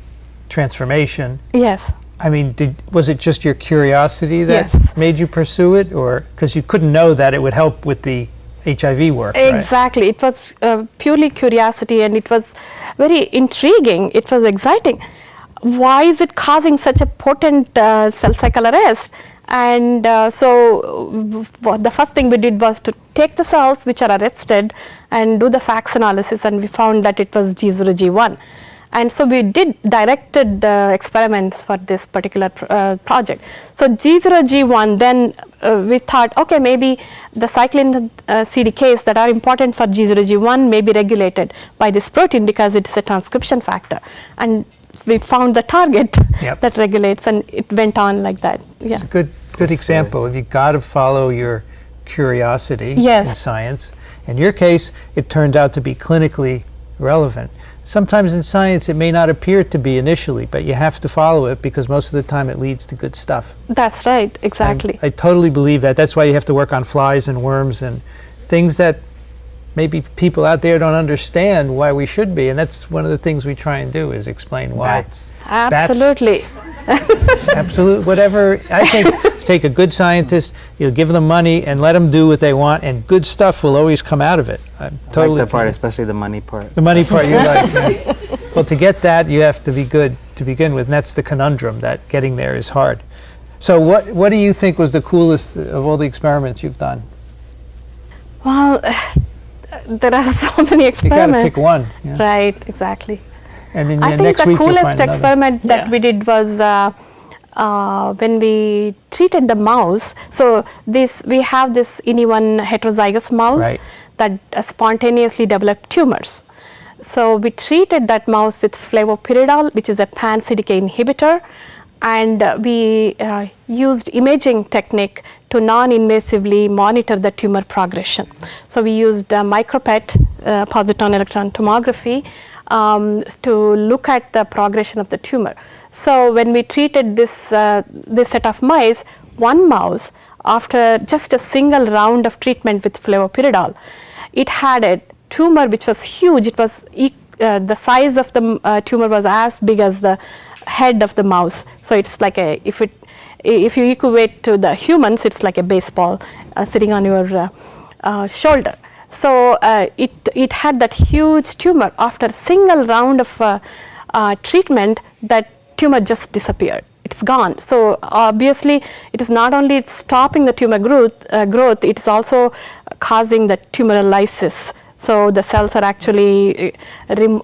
transformation. Yes. I mean, was it just your curiosity that made you pursue it, or because you couldn't know that it would help with the HIV work? Exactly. Right? It was purely curiosity, and it was very intriguing. It was exciting. Why is it causing such a potent cell cycle arrest? And so the first thing we did was to take the cells which are arrested and do the FACS analysis, and we found that it was G0, G1. And so we did directed experiments for this particular project. So G0, G1, then we thought, okay, maybe the cyclin CDKs that are important for G0, G1 may be regulated by this protein because it's a transcription factor. And we found the target that regulates, and it went on like that. Yeah. It's a good example. You've got to follow your curiosity in science. In your case, it turned out to be clinically relevant. Sometimes in science it may not appear to be initially, but you have to follow it because most of the time it leads to good stuff. That's right, exactly. I totally believe that. That's why you have to work on flies and worms and things that maybe people out there don't understand why we should be, and that's one of the things we try and do, is explain why. Bats. Absolutely. Absolutely. Whatever. I think take a good scientist, you'll give them money and let them do what they want, and good stuff will always come out of it. I'm totally. I like that part, especially the money part. The money part you like. Yeah. Well, to get that, you have to be good to begin with, and that's the conundrum, that getting there is hard. So what do you think was the coolest of all the experiments you've done? Well, there are so many experiments. You got to pick one. Yeah. Right, exactly. And then I think the coolest experiment that we did was when we treated the mouse. So we have this INI1 heterozygous mouse that spontaneously developed tumors. So we treated that mouse with flaviviruses, which is a pan-CDK inhibitor, and we used imaging technique to non-invasively monitor the tumor progression. So we used micropet, positron electron tomography, to look at the progression of the tumor. So when we treated this set of mice, one mouse, after just a single round of treatment with flaviviruses, it had a tumor which was huge. It was the size of the tumor was as big as the head of the mouse. So it's like if you equate to the humans, it's like a baseball sitting on your shoulder. So it had that huge tumor. After a single round of treatment, that tumor just disappeared. it's gone. So obviously, it is not only stopping the tumor growth, it is also causing the tumor lysis. So the cells are actually getting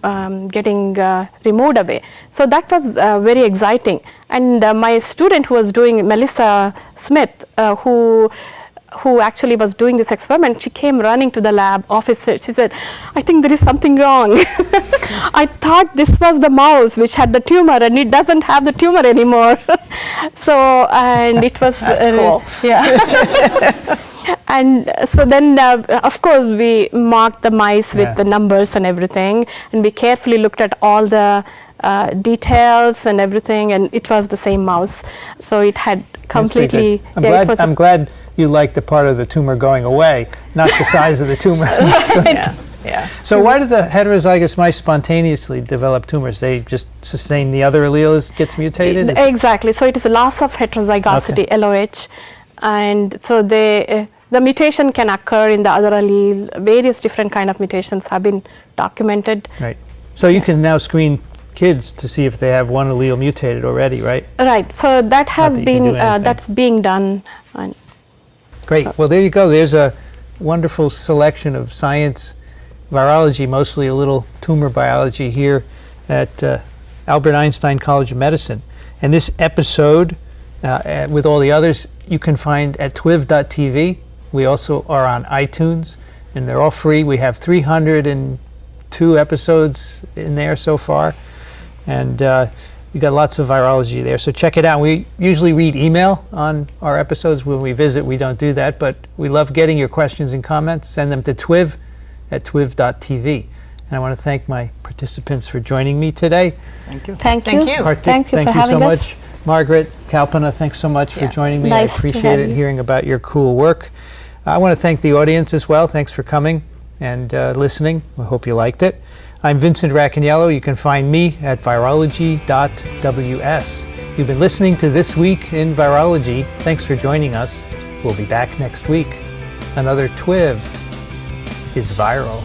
removed away. So that was very exciting. And my student who was doing, Melissa Smith, who actually was doing this experiment, she came running to the lab office. She said, I think there is something wrong. I thought this was the mouse which had the tumor, and it doesn't have the tumor anymore. So, and it was cool. Yeah. And so then, of course, we marked the mice with the numbers and everything, and we carefully looked at all the details and everything, and it was the same mouse. So it had completely. I'm glad you like the part of the tumor going away, not the size of the tumor. Yeah. So why do the heterozygous mice spontaneously develop tumors? They just sustain the other allele gets mutated? Exactly. So it is a loss of heterozygosity, LOH. And so the mutation can occur in the other allele. Various different kind of mutations have been documented. Right. So you can now screen kids to see if they have one allele mutated already, right? Right. So that has been, that's being done. Great. Well, there you go. There's a wonderful selection of science, virology, mostly a little tumor biology here at Albert Einstein College of Medicine. And this episode, with all the others, you can find at TWiV.tv. We also are on iTunes, and they're all free. We have 302 episodes in there so far, and you got lots of virology there. So check it out. We usually read email on our episodes. When we visit, we don't do that, but we love getting your questions and comments. Send them to TWiV at TWiV.tv. And I want to thank my participants for joining me today. Thank you. Thank you. Thank you. Kartik, Thank you thank for you having so us. much. Margaret, Kalpana, thanks so much for joining me. Nice I to appreciate have it, you. hearing about your cool work. I want to thank the audience as well. Thanks for coming and listening. I hope you liked it. I'm Vincent Racaniello. You can find me at virology.ws. You've been listening to This Week in Virology. Thanks for joining us. We'll be back next week. Another TWiV is viral.